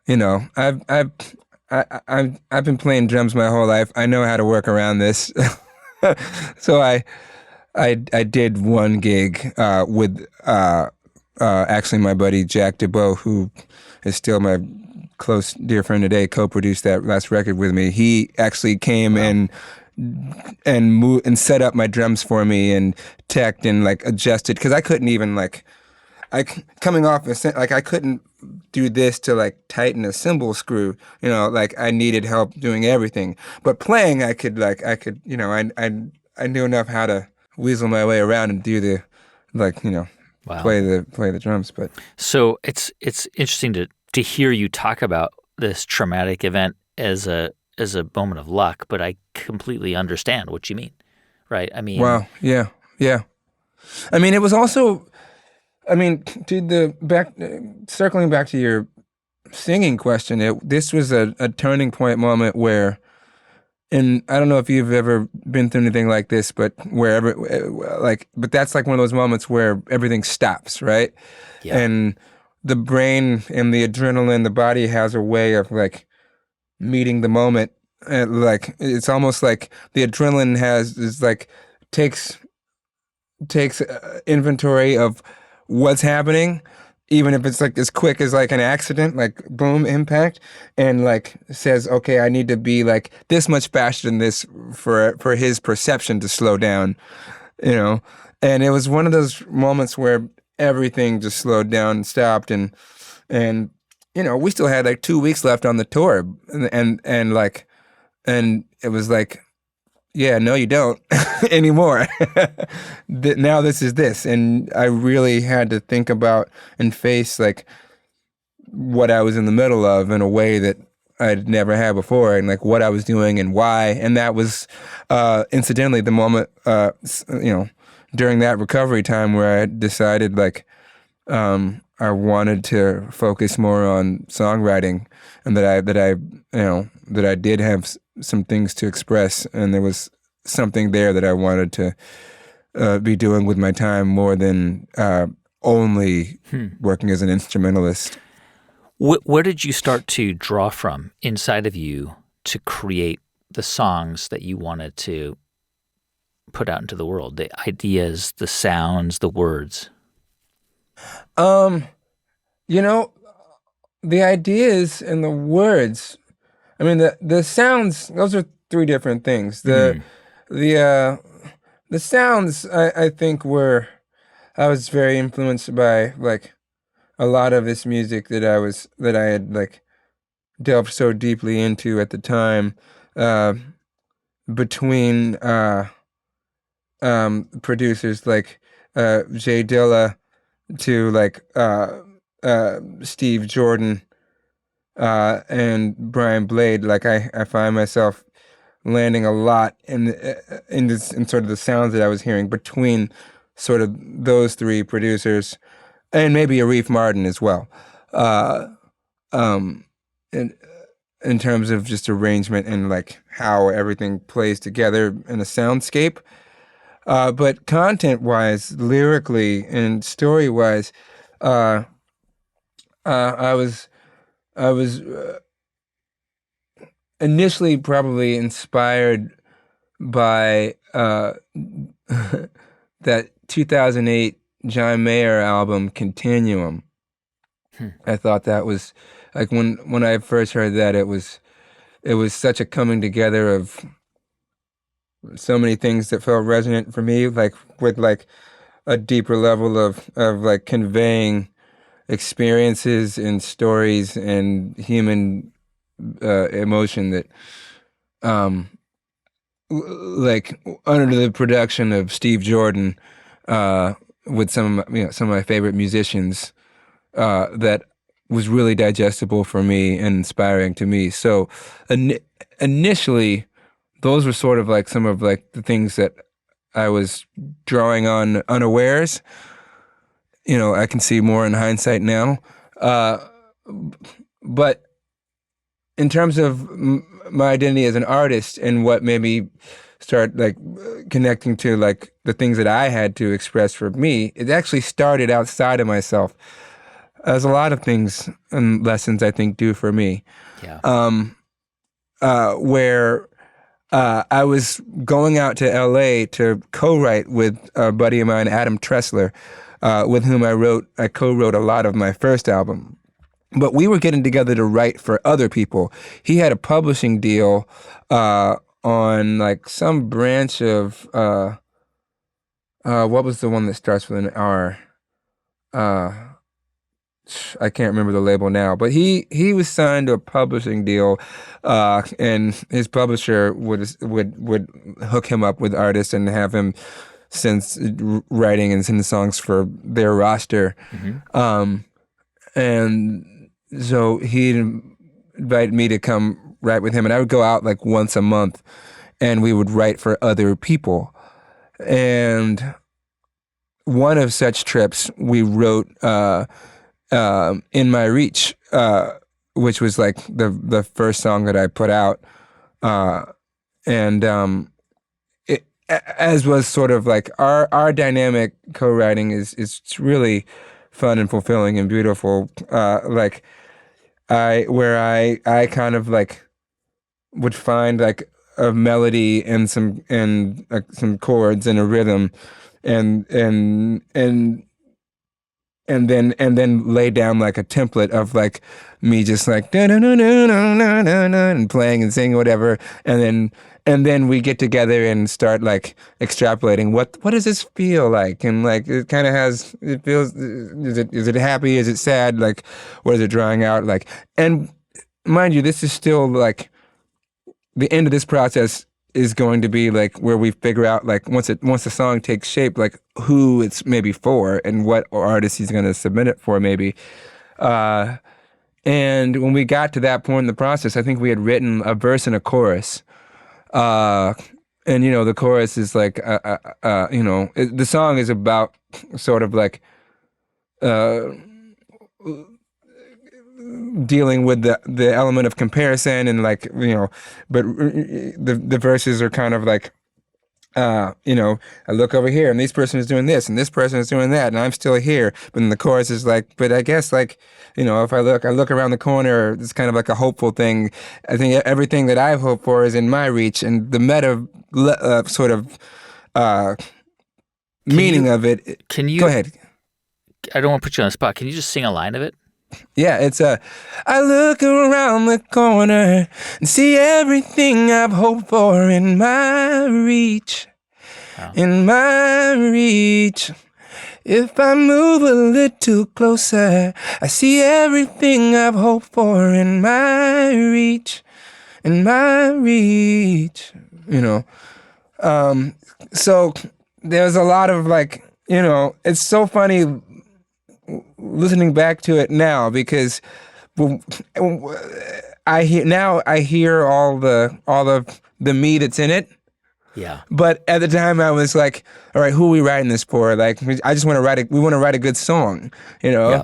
I've been playing drums my whole life. I know how to work around this. So I did one gig with actually my buddy Jack DeBow, who is still my close dear friend today, co-produced that last record with me. He actually came and moved and set up my drums for me and teched and adjusted, because I couldn't even coming off I couldn't do this to tighten a cymbal screw. I needed help doing everything. But playing, I could I knew enough how to weasel my way around and do the Wow. play the drums. But so it's interesting to hear you talk about this traumatic event as a moment of luck, but I completely understand what you mean, right? I mean, wow, yeah. I mean, it was also, circling back to your singing question, this was a turning point moment where, and I don't know if you've ever been through anything like this, but but that's one of those moments where everything stops, right? Yeah. And the brain and the adrenaline, the body has a way of meeting the moment. And it's almost like the adrenaline takes inventory of what's happening, even if it's as quick as an accident, boom, impact, and says, okay, I need to be this much faster than this for his perception to slow down, And it was one of those moments where everything just slowed down and stopped, and we still had 2 weeks left on the tour, and it was yeah, no, you don't anymore. Now this is this. And I really had to think about and face what I was in the middle of in a way that I'd never had before, and like what I was doing and why. And that was incidentally the moment, during that recovery time where I decided like I wanted to focus more on songwriting, and that I did have some things to express, and there was something there that I wanted to be doing with my time more than only working as an instrumentalist. Where did you start to draw from inside of you to create the songs that you wanted to put out into the world? The ideas, the sounds, the words? The ideas and the words. I mean, the sounds. Those are three different things. The sounds. I think I was very influenced by like a lot of this music that I had like delved so deeply into at the time, between producers like Jay Dilla to like Steve Jordan and Brian Blade. Like I find myself landing a lot in sort of the sounds that I was hearing between sort of those three producers, and maybe Arif Mardin as well, in terms of just arrangement and like how everything plays together in a soundscape. But content-wise, lyrically and story-wise, I was initially probably inspired by that 2008 John Mayer album Continuum. I thought that was like when I first heard that, it was such a coming together of so many things that felt resonant for me, like with like a deeper level of like conveying experiences and stories and human emotion that like under the production of Steve Jordan, with some of my favorite musicians, that was really digestible for me and inspiring to me. So initially, those were sort of like some of like the things that I was drawing on unawares. I can see more in hindsight now. But in terms of my identity as an artist and what made me start like connecting to like the things that I had to express for me, it actually started outside of myself, as a lot of things and lessons I think do for me. Yeah. Where I was going out to LA to co-write with a buddy of mine, Adam Tressler, with whom I co-wrote a lot of my first album. But we were getting together to write for other people. He had a publishing deal on like some branch of what was the one that starts with an R? I can't remember the label now, but he was signed to a publishing deal, and his publisher would hook him up with artists and have him writing and send songs for their roster. And so he invited me to come write with him, and I would go out like once a month, and we would write for other people. And one of such trips, we wrote In My Reach, which was like the first song that I put out, and as was sort of like our dynamic co-writing is really fun and fulfilling and beautiful. Like I kind of like would find like a melody and some chords and a rhythm, and then lay down like a template of like me just like and playing and singing whatever, and then we get together and start like extrapolating what does this feel like, and like it kind of has, it feels, is it happy, is it sad, like what is it drawing out like. And mind you, this is still like the end of this process is going to be like where we figure out like once the song takes shape, like who it's maybe for and what artist he's going to submit it for maybe, and And when we got to that point in the process, I think we had written a verse and a chorus. And the chorus is like, the song is about sort of like dealing with the element of comparison and like, but the verses are kind of like, I look over here and this person is doing this and this person is doing that and I'm still here. But then the chorus is like, but I guess like, if I look around the corner, it's kind of like a hopeful thing. I think everything that I've hoped for is in my reach, and the meta sort of meaning of it. Can you? Go ahead. I don't want to put you on the spot. Can you just sing a line of it? Yeah, it's I look around the corner and see everything I've hoped for in my reach. Oh. In my reach. If I move a little closer, I see everything I've hoped for in my reach. In my reach. So there's a lot of like, it's so funny listening back to it now, because I hear all the me that's in it. Yeah. But at the time I was like, all right, who are we writing this for? Like, I just want to write a good song, Yeah.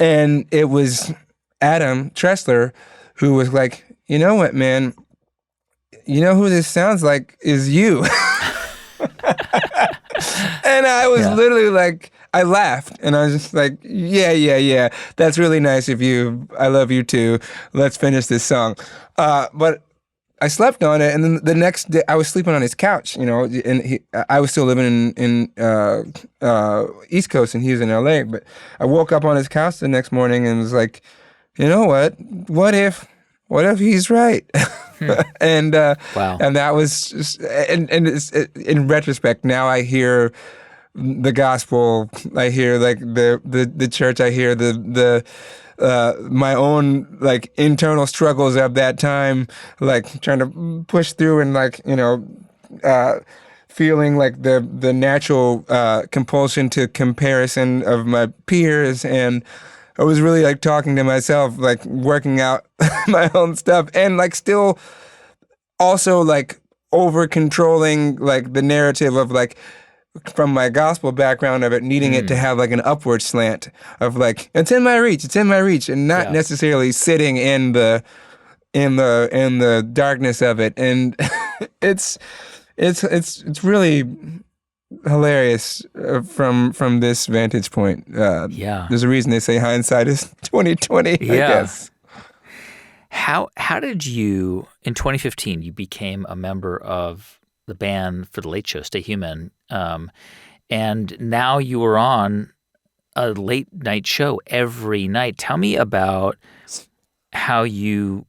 And it was Adam Tressler who was like, you know what, man? You know who this sounds like is you. And I was literally like, I laughed and I was just like, yeah. That's really nice of you. I love you too. Let's finish this song. But I slept on it, and then the next day I was sleeping on his couch, and I was still living in East Coast and he was in LA. But I woke up on his couch the next morning and was like, you know what? What if he's right? And wow. And that was just, and it's, in retrospect, now I hear the gospel, I hear like the church, I hear the my own like internal struggles of that time, like trying to push through and like, feeling like the natural compulsion to comparison of my peers. And I was really like talking to myself, like working out my own stuff, and like still also like over controlling like the narrative of like, from my gospel background of it, needing it to have like an upward slant of like, it's in my reach, and not necessarily sitting in the darkness of it. And it's really hilarious from this vantage point. There's a reason they say hindsight is 20/20. I guess. How did you, in 2015, you became a member of the band for the Late Show, Stay Human, and now you are on a late night show every night. Tell me about how you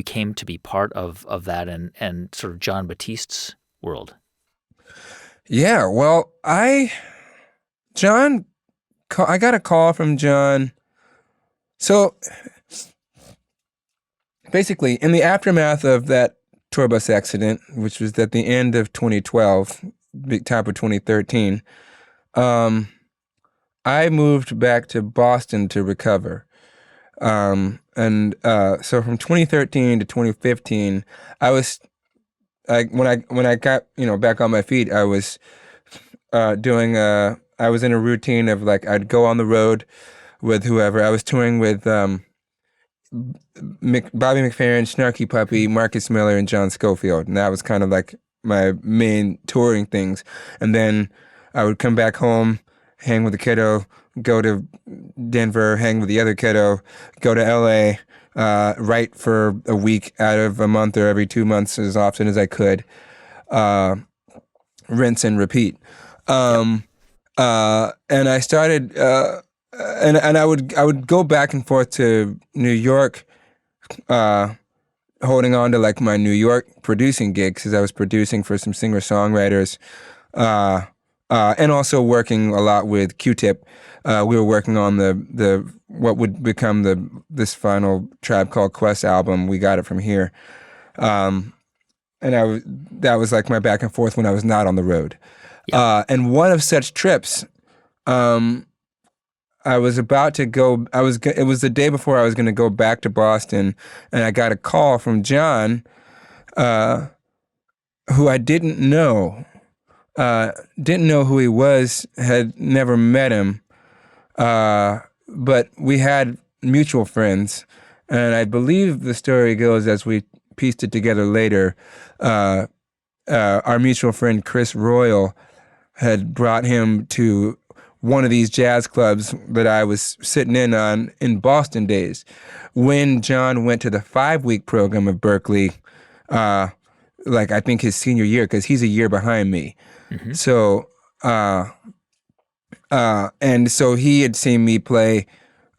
came to be part of that and sort of Jon Batiste's world. Yeah, well, I got a call from Jon. So basically, in the aftermath of that tour bus accident, which was at the end of 2012, big top of 2013, I moved back to Boston to recover. So from 2013 to 2015, I was when I got back on my feet, I was I was in a routine of like, I'd go on the road with whoever. I was touring with Bobby McFerrin, Snarky Puppy, Marcus Miller, and John Schofield, and that was kind of like my main touring things. And then I would come back home, hang with the kiddo, go to Denver, hang with the other kiddo, go to LA, write for a week out of a month or every 2 months as often as I could, rinse and repeat. And I started, and I would go back and forth to New York, holding on to like my New York producing gigs, because I was producing for some singer-songwriters, and also working a lot with Q-Tip. We were working on the what would become this final Tribe Called Quest album. We got it from here, and that was like my back and forth when I was not on the road. And one of such trips, I was about to go. It was the day before I was going to go back to Boston, and I got a call from Jon, who I didn't know. Didn't know who he was. Had never met him. But we had mutual friends, and I believe the story goes, as we pieced it together later, our mutual friend Chris Royal had brought him to one of these jazz clubs that I was sitting in on in Boston days, when Jon went to the 5-week program of Berklee, like I think his senior year, because he's a year behind me. Mm-hmm. So, and so he had seen me play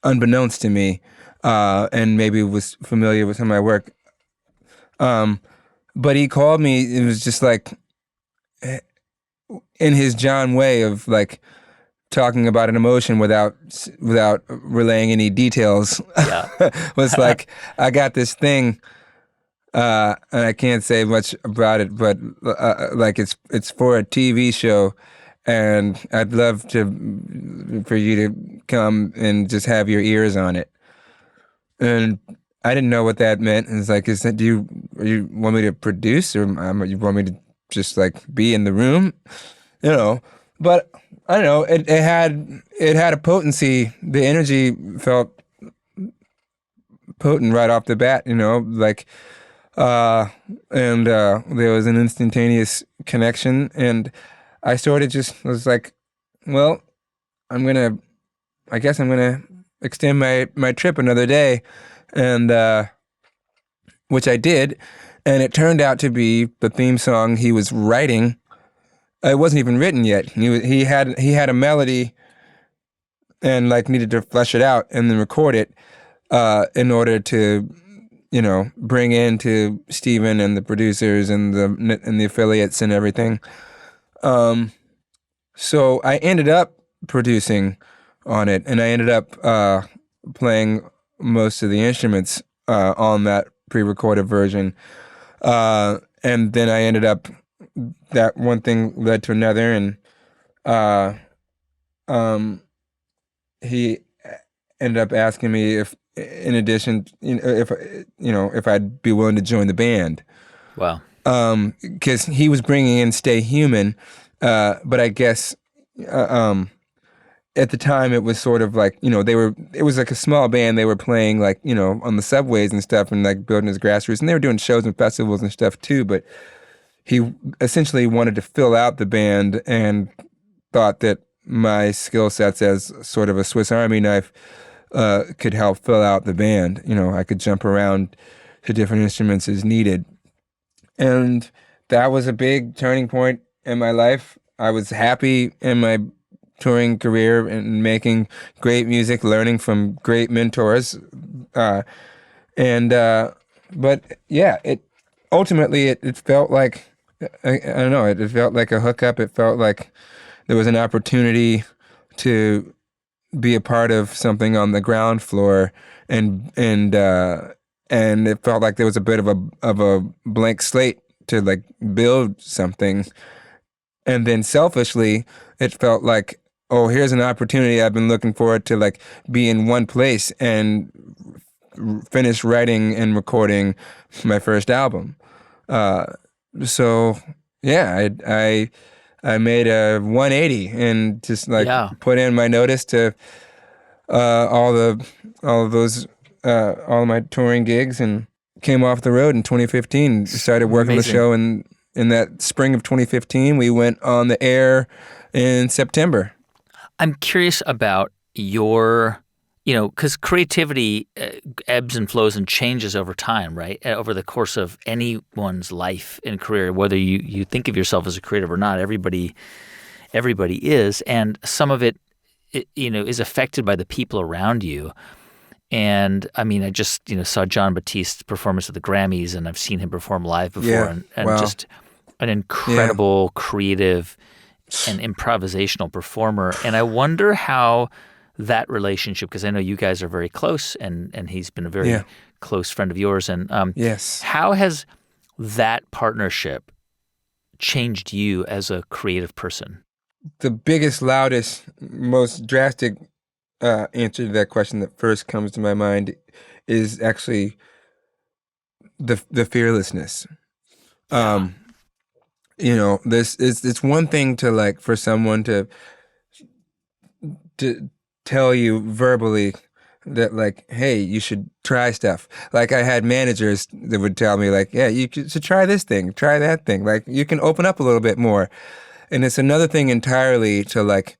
unbeknownst to me, and maybe was familiar with some of my work. But he called me. It was just like, in his Jon way of like talking about an emotion without relaying any details. Yeah. Was like, I got this thing, and I can't say much about it, but like it's for a TV show, and I'd love for you to come and just have your ears on it. And I didn't know what that meant. And it's like, you want me to produce, or you want me to just like be in the room, But I don't know. It had a potency. The energy felt potent right off the bat, like, and there was an instantaneous connection, and I sort of just was like, well, I guess I'm gonna extend my trip another day, and which I did, and it turned out to be the theme song he was writing. It wasn't even written yet. He had a melody, and like needed to flesh it out and then record it, in order to, bring in to Stephen and the producers and the affiliates and everything. So I ended up producing on it, and I ended up playing most of the instruments on that pre-recorded version. And then I ended up, that one thing led to another, and he ended up asking me if, in addition, if I'd be willing to join the band. Wow. Because he was bringing in Stay Human, but I guess at the time it was sort of like, it was like a small band. They were playing like, on the subways and stuff, and like building his grassroots, and they were doing shows and festivals and stuff too, but he essentially wanted to fill out the band and thought that my skill sets as sort of a Swiss Army knife could help fill out the band. I could jump around to different instruments as needed. And that was a big turning point in my life. I was happy in my touring career and making great music, learning from great mentors. But yeah, ultimately it felt like, I don't know, it felt like a hookup. It felt like there was an opportunity to be a part of something on the ground floor, and it felt like there was a bit of a blank slate to like build something. And then selfishly, it felt like, oh, here's an opportunity I've been looking forward to, like be in one place and finish writing and recording my first album. So yeah, I made a 180 and just like put in my notice to all of my touring gigs, and came off the road in 2015. Started working the show in that spring of 2015. We went on the air in September. I'm curious about your, because creativity ebbs and flows and changes over time, right? Over the course of anyone's life and career, whether you think of yourself as a creative or not, everybody is, and some of it, is affected by the people around you. And I mean, I just saw Jon Batiste's performance at the Grammys, and I've seen him perform live before, and wow. Just an incredible creative and improvisational performer. And I wonder how that relationship, because I know you guys are very close, and he's been a very close friend of yours. And yes, how has that partnership changed you as a creative person? The biggest, loudest, most drastic answer to that question that first comes to my mind is actually the fearlessness. Yeah. Um, this is it's one thing to like for someone to tell you verbally that like, hey, you should try stuff. Like I had managers that would tell me like, yeah, should try this thing, try that thing. Like you can open up a little bit more. And it's another thing entirely to like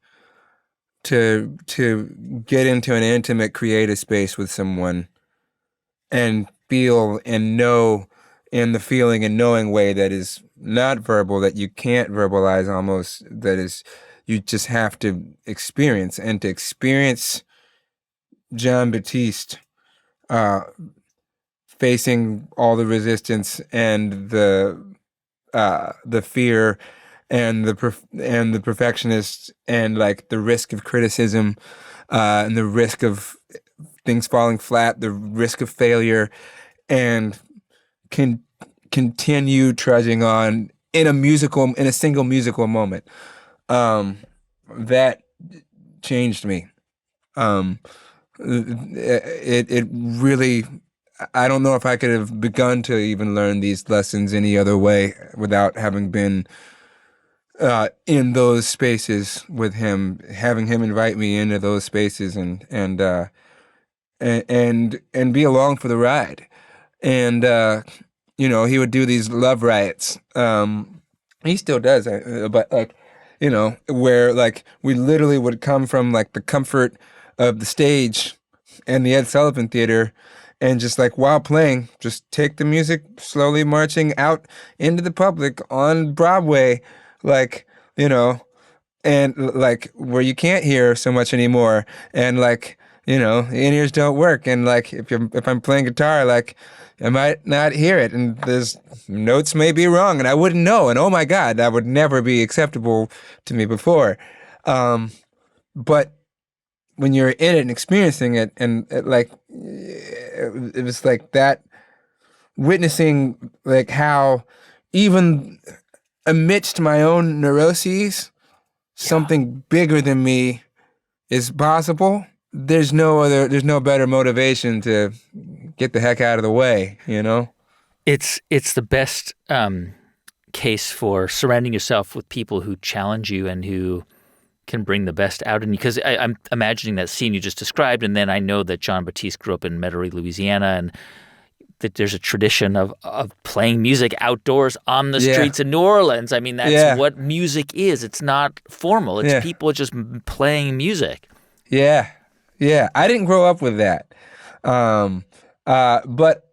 to get into an intimate creative space with someone and feel and know in the feeling and knowing way that is not verbal, that you can't verbalize almost, that is you just have to experience. And to experience Jon Batiste uh, facing all the resistance and the fear and and the perfectionist and like the risk of criticism and the risk of things falling flat, the risk of failure, and can continue trudging on in a single musical moment. Um, that changed me. Um, it really. I don't know if I could have begun to even learn these lessons any other way without having been in those spaces with him, having him invite me into those spaces and be along for the ride. And he would do these love riots. He still does, but like, where like we literally would come from like the comfort of the stage and the Ed Sullivan Theater, and just like while playing, just take the music slowly marching out into the public on Broadway, like you know, and like where you can't hear so much anymore, and like the in-ears don't work, and like if I'm playing guitar, like I might not hear it, and there's notes may be wrong, and I wouldn't know, and oh my God, that would never be acceptable to me before. But when you're in it and experiencing it, and it was like that, witnessing like how even amidst my own neuroses, Yeah. something bigger than me is possible. There's no better motivation to get the heck out of the way, you know? It's the best case for surrounding yourself with people who challenge you and who can bring the best out in you. Because I'm imagining that scene you just described, and then I know that Jon Batiste grew up in Metairie, Louisiana, and that there's a tradition of playing music outdoors on the Yeah. streets in New Orleans. I mean, that's Yeah. what music is. It's not formal. It's Yeah. people just playing music. Yeah. Yeah. I didn't grow up with that. But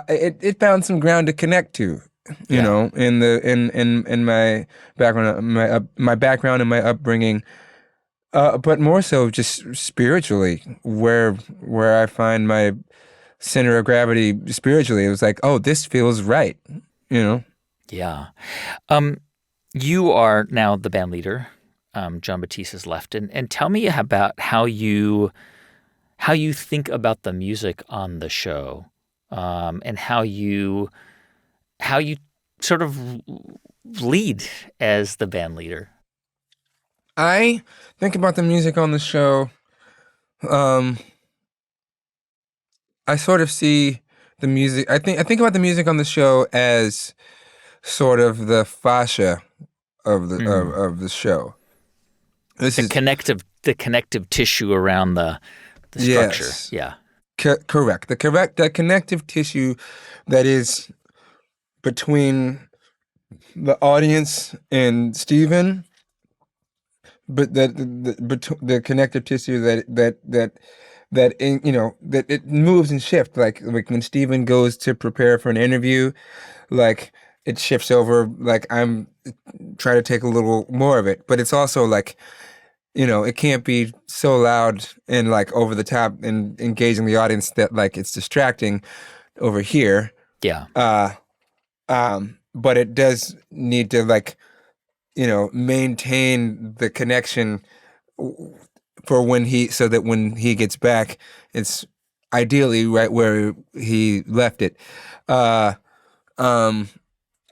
it found some ground to connect to, Yeah. in my background, my background and my upbringing, but more so just spiritually, where I find my center of gravity spiritually. It was like, oh, this feels right, you know. Yeah. Um, you are now the band leader. Jon Batiste has left, and tell me about how you think about the music on the show, and how you sort of lead as the band leader. I think about the music on the show. Um, I sort of see the music. I think about the music on the show as sort of the fascia Mm. of the show. This is The connective tissue around the structure. yes, Yeah. correct. The connective tissue that is between the audience and Stephen, but the connective tissue that it moves and shifts like when Stephen goes to prepare for an interview, like it shifts over, like I'm try to take a little more of it, but it's also like it can't be so loud and like over the top and engaging the audience that like it's distracting over here. Yeah. uh but it does need to like maintain the connection for when he so that when he gets back, it's ideally right where he left it. uh um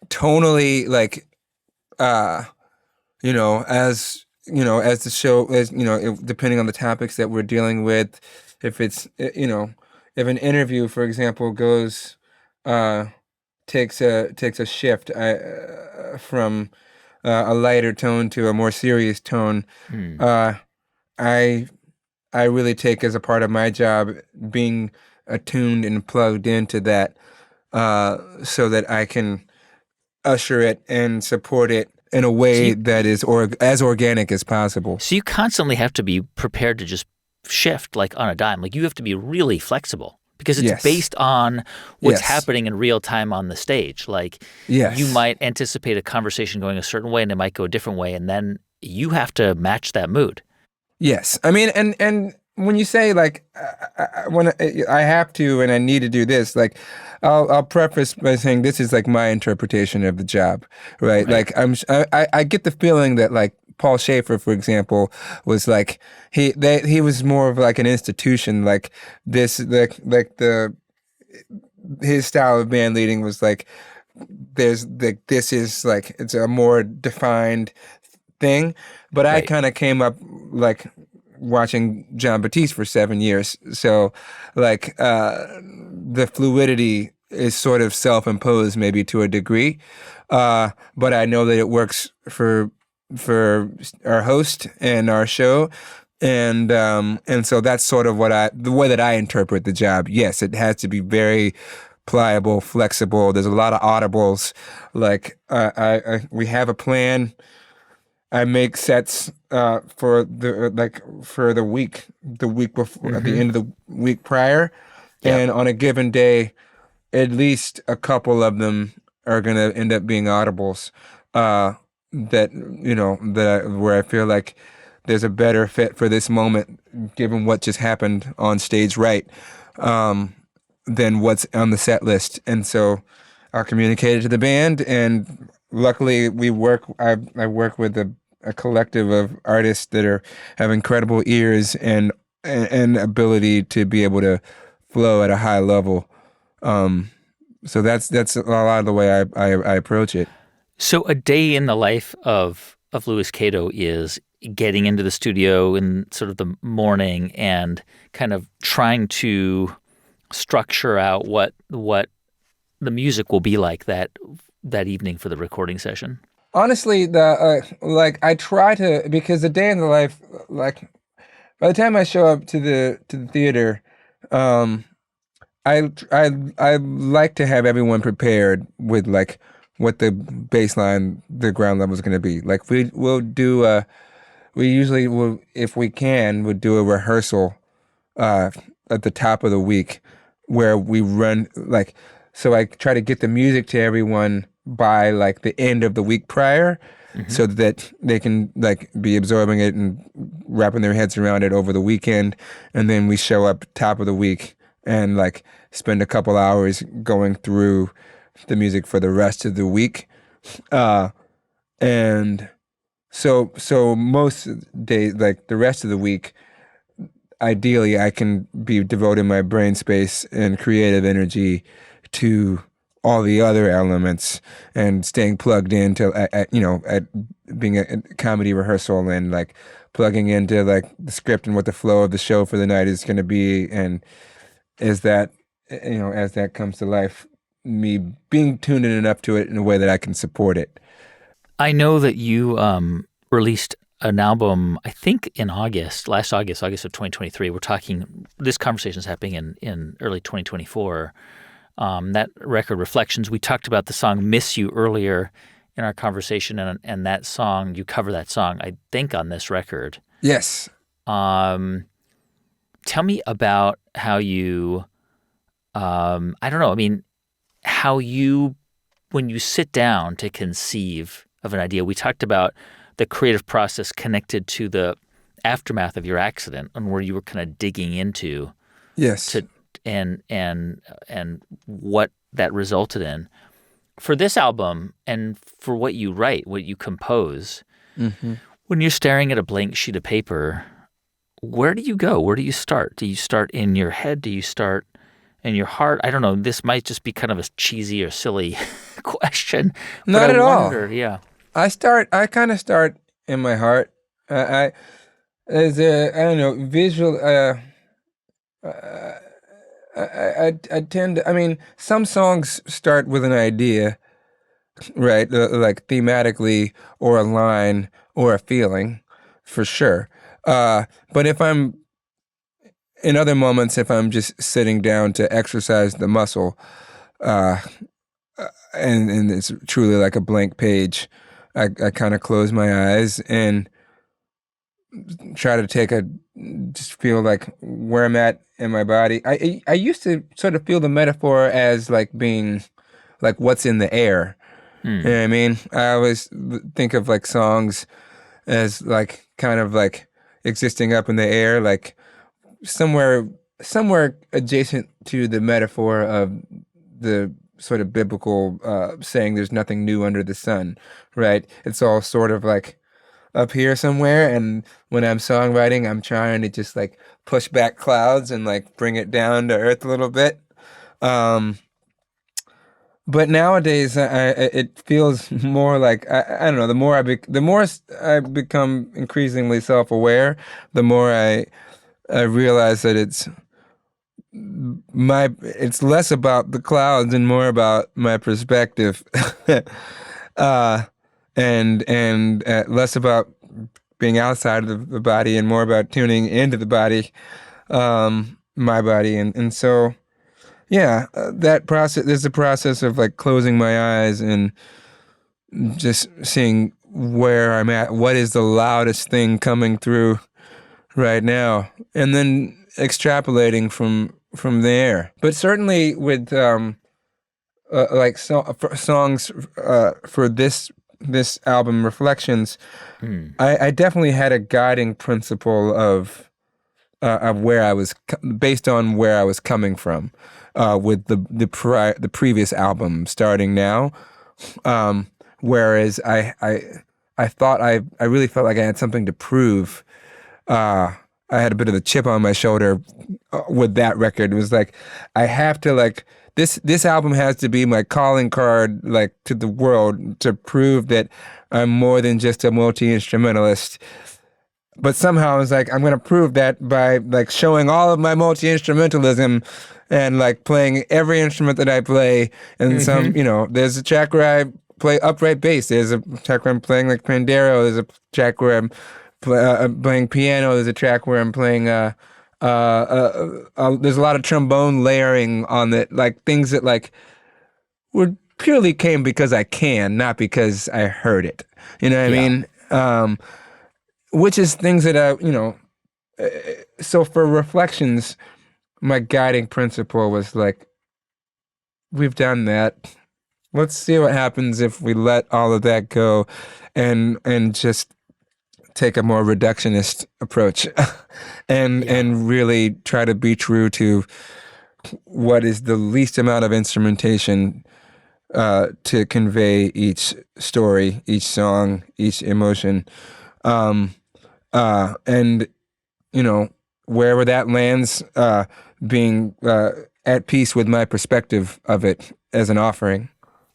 Tonally, like as as the show, depending on the topics that we're dealing with, if it's, if an interview, for example, goes, uh, takes a shift from a lighter tone to a more serious tone, Hmm. uh, I I really take as a part of my job being attuned and plugged into that, so that I can usher it and support it in a So way you that is as organic as possible. so you constantly have to be prepared to just shift like on a dime. Like you have to be really flexible because it's Yes. based on what's Yes. happening in real time on the stage. Like you Yes. might anticipate a conversation going a certain way and it might go a different way, and then you have to match that mood. Yes. I mean, and when you say like, when I have to and I need to do this, like, I'll preface by saying this is like my interpretation of the job, right? Right. Like, I get the feeling that like Paul Schaefer, for example, was like he was more of like an institution, like this, like the his style of band leading was like there's like this is like it's a more defined thing. But I Right. kind of came up like watching Jon Batiste for 7 years. So like the fluidity is sort of self-imposed maybe to a degree. But I know that it works for our host and our show. And so that's sort of the way that I interpret the job. Yes, it has to be very pliable, flexible. There's a lot of audibles. Like we have a plan. I make sets for the week before, at the Mm-hmm. end of the week prior, Yep. and on a given day, at least a couple of them are gonna end up being audibles. Uh, where I feel like there's a better fit for this moment, given what just happened on stage, right? Um, than what's on the set list, and so I'll communicate it to the band, and luckily I work with a collective of artists that have incredible ears and ability to be able to flow at a high level. Um, so that's a lot of the way I approach it. So a day in the life of Louis Cato is getting into the studio in sort of the morning and kind of trying to structure out what the music will be like that evening for the recording session. Honestly, like I try to, because the day in the life, like by the time I show up to the theater, um, I like to have everyone prepared with like what the baseline, the ground level is going to be. Like we usually will, if we can, would do a rehearsal uh, at the top of the week where we run like, so I try to get the music to everyone by like the end of the week prior, Hmm. so that they can like be absorbing it and wrapping their heads around it over the weekend. And then we show up top of the week and like spend a couple hours going through the music for the rest of the week. Uh, and so most days, like the rest of the week, ideally I can be devoting my brain space and creative energy to all the other elements and staying plugged into at being a comedy rehearsal and like plugging into like the script and what the flow of the show for the night is going to be, and as that comes to life, me being tuned in enough to it in a way that I can support it. I know that you released an album, I think in last August of 2023. We're talking, this conversation is happening in early 2024. That record, Reflections, we talked about the song Miss You earlier in our conversation, and that song, you cover that song, I think, on this record. Yes. Um, Tell me about how you, I don't know, I mean, how you, when you sit down to conceive of an idea, we talked about the creative process connected to the aftermath of your accident and where you were kind of digging into Yes. to and what that resulted in. For this album and for what you write, what you compose, Hmm. when you're staring at a blank sheet of paper, where do you go? Where do you start? Do you start in your head? Do you start in your heart? I don't know. This might just be kind of a cheesy or silly question, but I Not at all. wonder, yeah. I kind of start in my heart. I as a I don't know visual. Uh, I tend to. I mean, some songs start with an idea, right? Like thematically, or a line, or a feeling, for sure. But if I'm in other moments, if I'm just sitting down to exercise the muscle, uh, and it's truly like a blank page, I kind of close my eyes and try to just feel like where I'm at in my body. I used to sort of feel the metaphor as like being like what's in the air. You Hmm. know what I mean? I always think of like songs as like kind of like existing up in the air, like somewhere somewhere adjacent to the metaphor of the sort of biblical saying there's nothing new under the sun, right? It's all sort of like up here somewhere, and when I'm songwriting, I'm trying to just like push back clouds and like bring it down to earth a little bit. Um, but nowadays, it feels more like I don't know. The more I become increasingly self-aware, the more I realize that it's less about the clouds and more about my perspective, uh, and less about being outside of the body and more about tuning into the body, my body, and so yeah, that process. There's a process of like closing my eyes and just seeing where I'm at. What is the loudest thing coming through right now, and then extrapolating from there. But certainly with songs for this album, Reflections, Hmm. I definitely had a guiding principle of where based on where I was coming from, with the previous album starting now. Um, Whereas I thought I really felt like I had something to prove. I had a bit of a chip on my shoulder with that record. It was like I have to like this album has to be my calling card like to the world to prove that I'm more than just a multi-instrumentalist. But somehow I was like, I'm gonna prove that by like showing all of my multi-instrumentalism and like playing every instrument that I play. And Mm-hmm. there's a track where I play upright bass. There's a track where I'm playing like Pandero. There's a track where I'm playing piano. There's a track where I'm playing there's a lot of trombone layering on it, like things that like were purely came because I can, not because I heard it. You know what I Yeah. mean? Which is things that so for Reflections, my guiding principle was like, we've done that. Let's see what happens if we let all of that go and just take a more reductionist approach Yeah. and really try to be true to what is the least amount of instrumentation to convey each story, each song, each emotion. Um, and wherever that lands, being at peace with my perspective of it as an offering.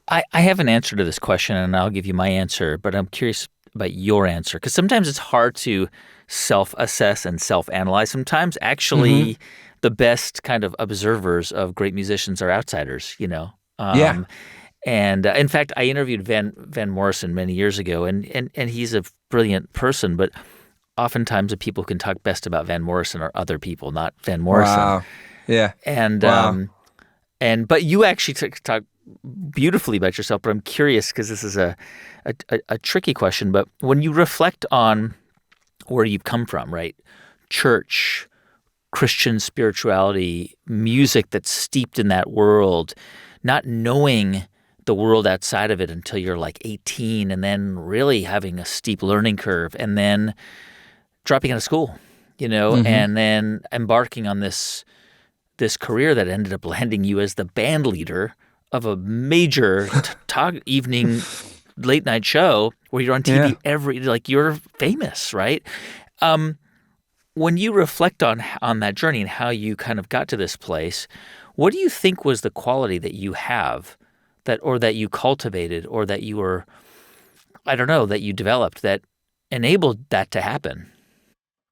I have an answer to this question, and I'll give you my answer, but I'm curious about your answer because sometimes it's hard to self-assess and self-analyze. Sometimes, Hmm. actually, the best kind of observers of great musicians are outsiders. Yeah. And in fact, I interviewed Van Morrison many years ago, and he's a brilliant person, but oftentimes the people who can talk best about Van Morrison are other people, not Van Morrison. Wow. Yeah. And Wow. but you actually talk beautifully about yourself. But I'm curious because this is a tricky question. But when you reflect on where you've come from, right? Church, Christian spirituality, music that's steeped in that world, not knowing the world outside of it until you're like 18, and then really having a steep learning curve, and then dropping out of school, Hmm. and then embarking on this career that ended up landing you as the band leader of a major talk evening late night show where you're on Yeah. TV like you're famous, right? Um, when you reflect on that journey and how you kind of got to this place, what do you think was the quality that you have that you cultivated or that you were, I don't know, that you developed that enabled that to happen?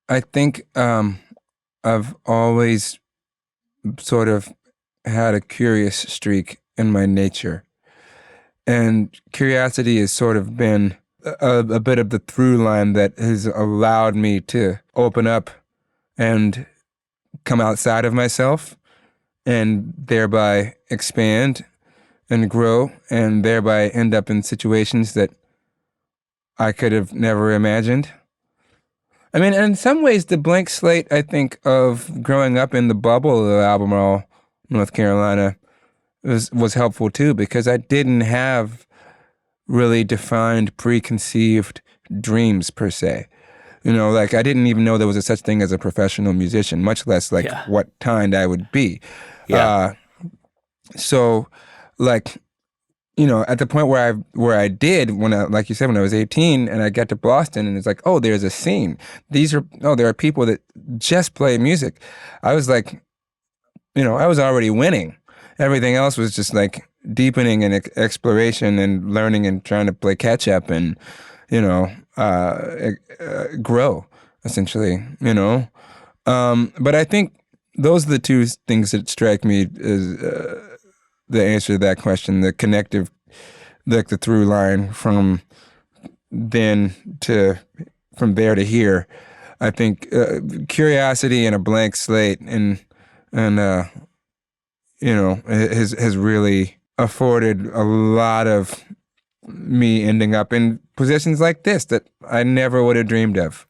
I think I've always sort of had a curious streak in my nature. And curiosity has sort of been a bit of the through line that has allowed me to open up and come outside of myself and thereby expand and grow and thereby end up in situations that I could have never imagined. I mean, in some ways, the blank slate, I think, of growing up in the bubble of Albemarle, North Carolina, was helpful too, because I didn't have really defined, preconceived dreams per se. Like I didn't even know there was a such thing as a professional musician, much less like what kind I would be. Yeah. So, like, at the point where I did, like you said, when I was 18 and I got to Boston and it's like, oh, there's a scene. There are people that just play music. I was like, I was already winning. Everything else was just like deepening and exploration and learning and trying to play catch up and, grow, essentially, But I think those are the two things that strike me as the answer to that question, the connective, like the through line from there to here. I think curiosity and a blank slate and has really afforded a lot of me ending up in positions like this that I never would have dreamed of.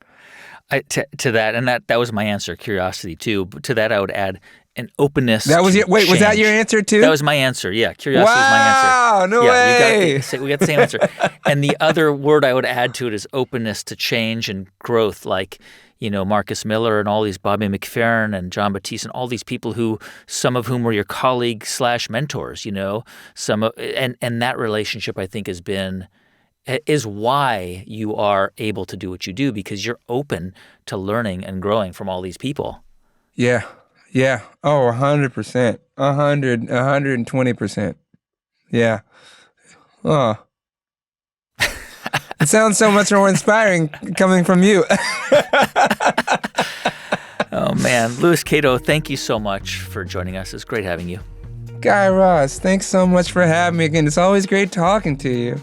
To that, and that was my answer, curiosity too. But to that, I would add an openness. That was to wait, change. Was that your answer too? That was my answer. Yeah, curiosity was my answer. Wow, no way. We got the same answer. And the other word I would add to it is openness to change and growth, like Marcus Miller and all these Bobby McFerrin and Jon Batiste and all these people some of whom were your colleagues / mentors. And that relationship I think is why you are able to do what you do, because you're open to learning and growing from all these people. Yeah. Oh, 100%. 120%. Yeah. Oh. It sounds so much more inspiring coming from you. Oh, man. Louis Cato, thank you so much for joining us. It's great having you. Guy Raz, thanks so much for having me again. It's always great talking to you.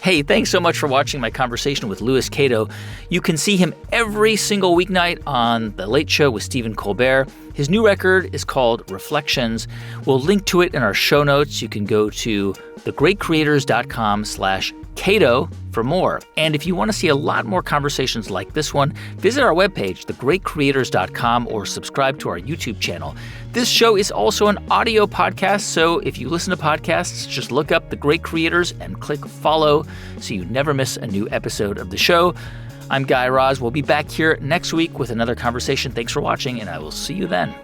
Hey, thanks so much for watching my conversation with Louis Cato. You can see him every single weeknight on The Late Show with Stephen Colbert. His new record is called Reflections. We'll link to it in our show notes. You can go to thegreatcreators.com/Cato for more. And if you want to see a lot more conversations like this one, visit our webpage, thegreatcreators.com, or subscribe to our YouTube channel. This show is also an audio podcast, so if you listen to podcasts, just look up The Great Creators and click follow so you never miss a new episode of the show. I'm Guy Raz. We'll be back here next week with another conversation. Thanks for watching, and I will see you then.